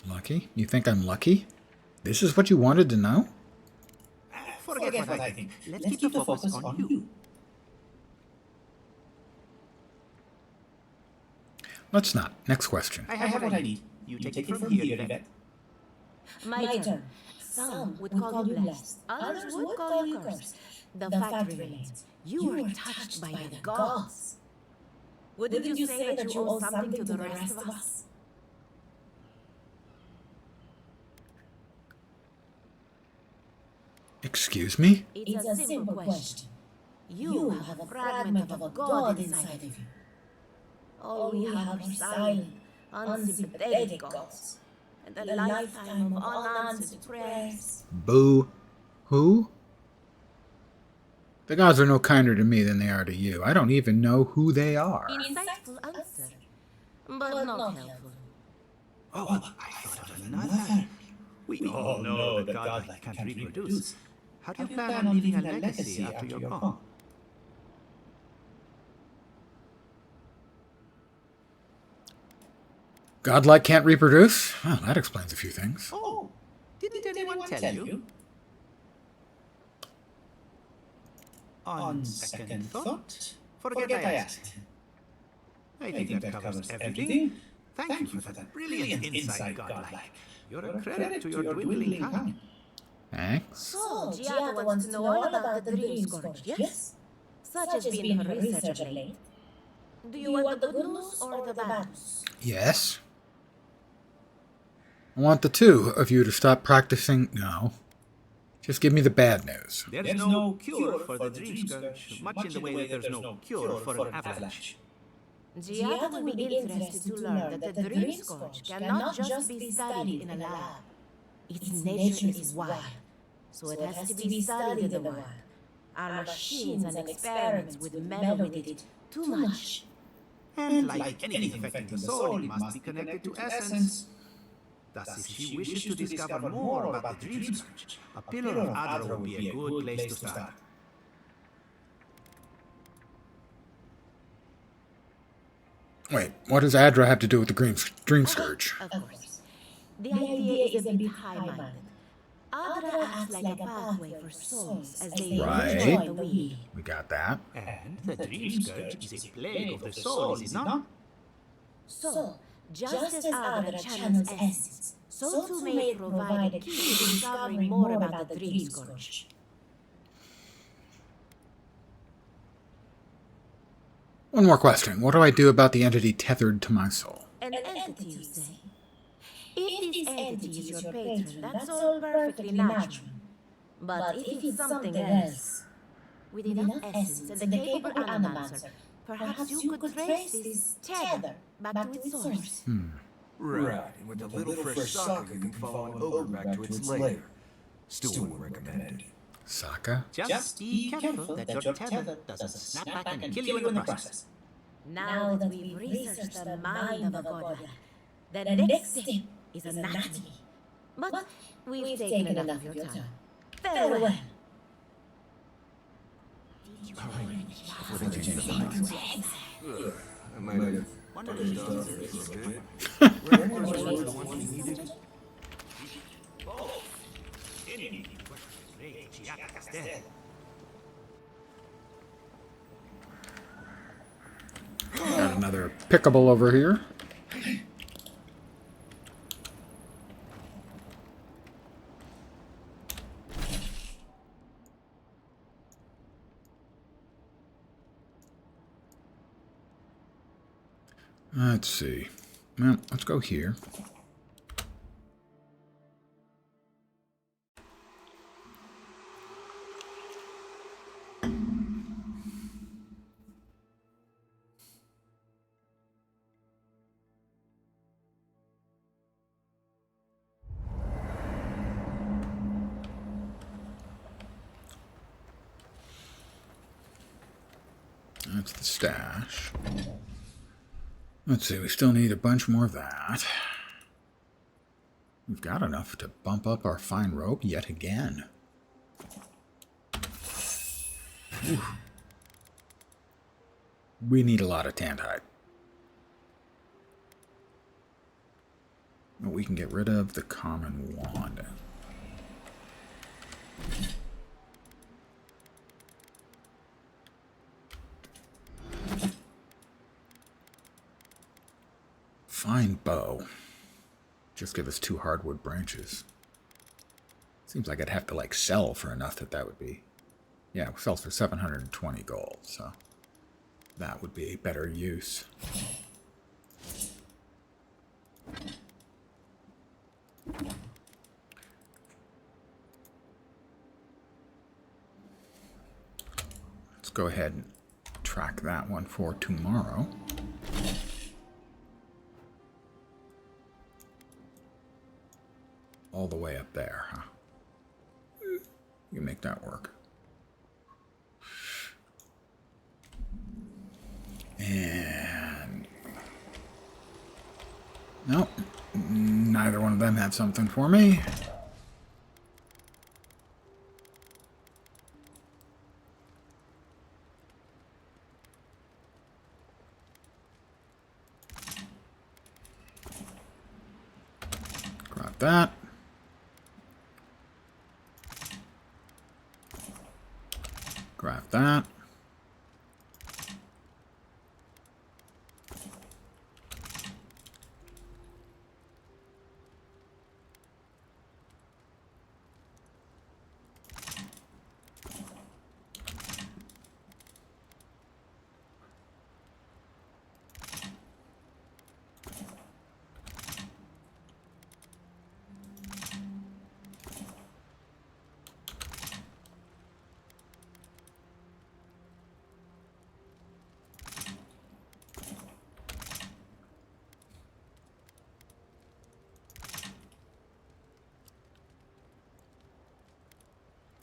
Lucky? You think I'm lucky? This is what you wanted to know? Forget what I think. Let's keep the focus on you. Let's not. Next question. I have what I need. You take it from here, Yvette. My turn. Some would call you blessed, others would call you cursed. The fact remains, you were touched by the gods. Wouldn't you say that you owe something to the rest of us? Excuse me? It's a simple question. You have a fragment of a god inside of you. All we have are silent, unsympathetic gods, and a lifetime of unanswered prayers. Boo. Who? The gods are no kinder to me than they are to you. I don't even know who they are. Insightful answer, but not helpful. Oh, I thought of another. We all know that God can't reproduce. How do you plan on leaving a legacy after you're gone? Godlike can't reproduce? Well, that explains a few things. Oh, didn't anyone tell you? On second thought, forget I asked. I think that covers everything. Thank you for that brilliant insight, Godlike. You're a credit to your dwindling kind. Thanks. So, Giada wants to know all about the Dream Scourge, yes? Such has been her research of late. Do you want the good news or the bad news? Yes. I want the two of you to stop practicing. No. Just give me the bad news. There's no cure for the Dream Scourge, much in the way that there's no cure for an avalanche. Giada will be interested to learn that the Dream Scourge cannot just be studied in a lab. Its nature is wild, so it has to be studied in the wild. Our machines and experiments would meddle with it too much. And like anything affecting the soul, it must be connected to essence. Thus, if she wishes to discover more about the Dream Scourge, a pillar of Avowed would be a good place to start. Wait, what does Adra have to do with the Dream Scourge? Of course. The idea is a bit high-minded. Adra acts like a pathway for souls as they enjoy the wheel. We got that. And the Dream Scourge is a plague of the soul, is it not? So, just as Adra channels essence, so too may it provide a key to discovering more about the Dream Scourge. One more question. What do I do about the entity tethered to my soul? An entity, you say? If this entity is your patron, that's all perfectly natural. But if it's something else, with enough essence and the capable animancer, perhaps you could trace this tether back to its source. Right, and with a little fresh soccer, you can follow an ogre back to its lair. Still wouldn't recommend it. Sokka? Just be careful that your tether doesn't snap back and kill you in the process. Now that we've researched the mind of a godlike, the next step is anatomy. But we've taken enough of your time. Farewell. I might have dozed off there for a bit. Where was the one we needed? Got another pickable over here. Let's see. Well, let's go here. That's the stash. Let's see, we still need a bunch more of that. We've got enough to bump up our fine rope yet again. Whew. We need a lot of tanned hide. We can get rid of the common wand. Fine bow. Just give us 2 hardwood branches. Seems like I'd have to like sell for enough that would be. Yeah, it sells for 720 gold, so. that would be a better use. Let's go ahead and track that one for tomorrow. All the way up there, huh? You make that work. And nope, neither one of them had something for me. Grab that. Grab that.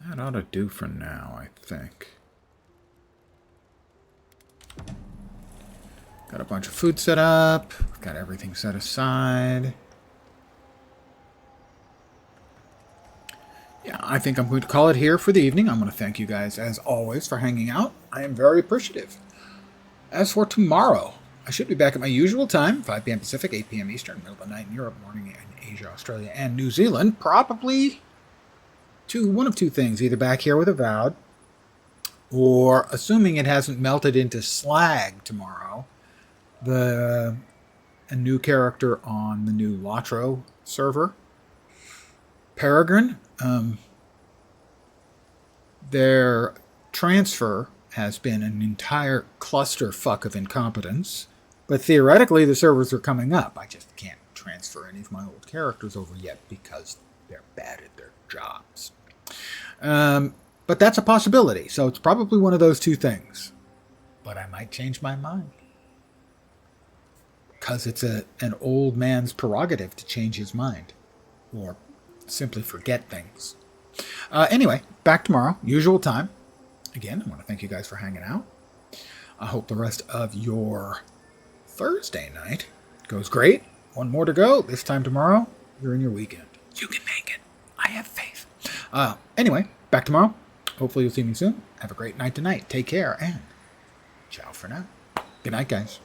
That ought to do for now, I think. Got a bunch of food set up. Got everything set aside. Yeah, I think I'm going to call it here for the evening. I'm going to thank you guys, as always, for hanging out. I am very appreciative. As for tomorrow, I should be back at my usual time, 5 p.m. Pacific, 8 p.m. Eastern, middle of the night in Europe, morning in Asia, Australia, and New Zealand. Probably one of two things, either back here with Avowed, or assuming it hasn't melted into slag tomorrow, a new character on the new Latro server, Peregrine. Their transfer has been an entire clusterfuck of incompetence, but theoretically the servers are coming up. I just can't transfer any of my old characters over yet because they're bad at their jobs. But that's a possibility, so it's probably one of those two things. But I might change my mind. Because it's an old man's prerogative to change his mind. Or simply forget things. Anyway, back tomorrow, usual time. Again, I want to thank you guys for hanging out. I hope the rest of your Thursday night goes great. One more to go. This time tomorrow, you're in your weekend. You can make it. I have faith. Anyway, back tomorrow. Hopefully you'll see me soon. Have a great night tonight. Take care, and ciao for now. Good night, guys.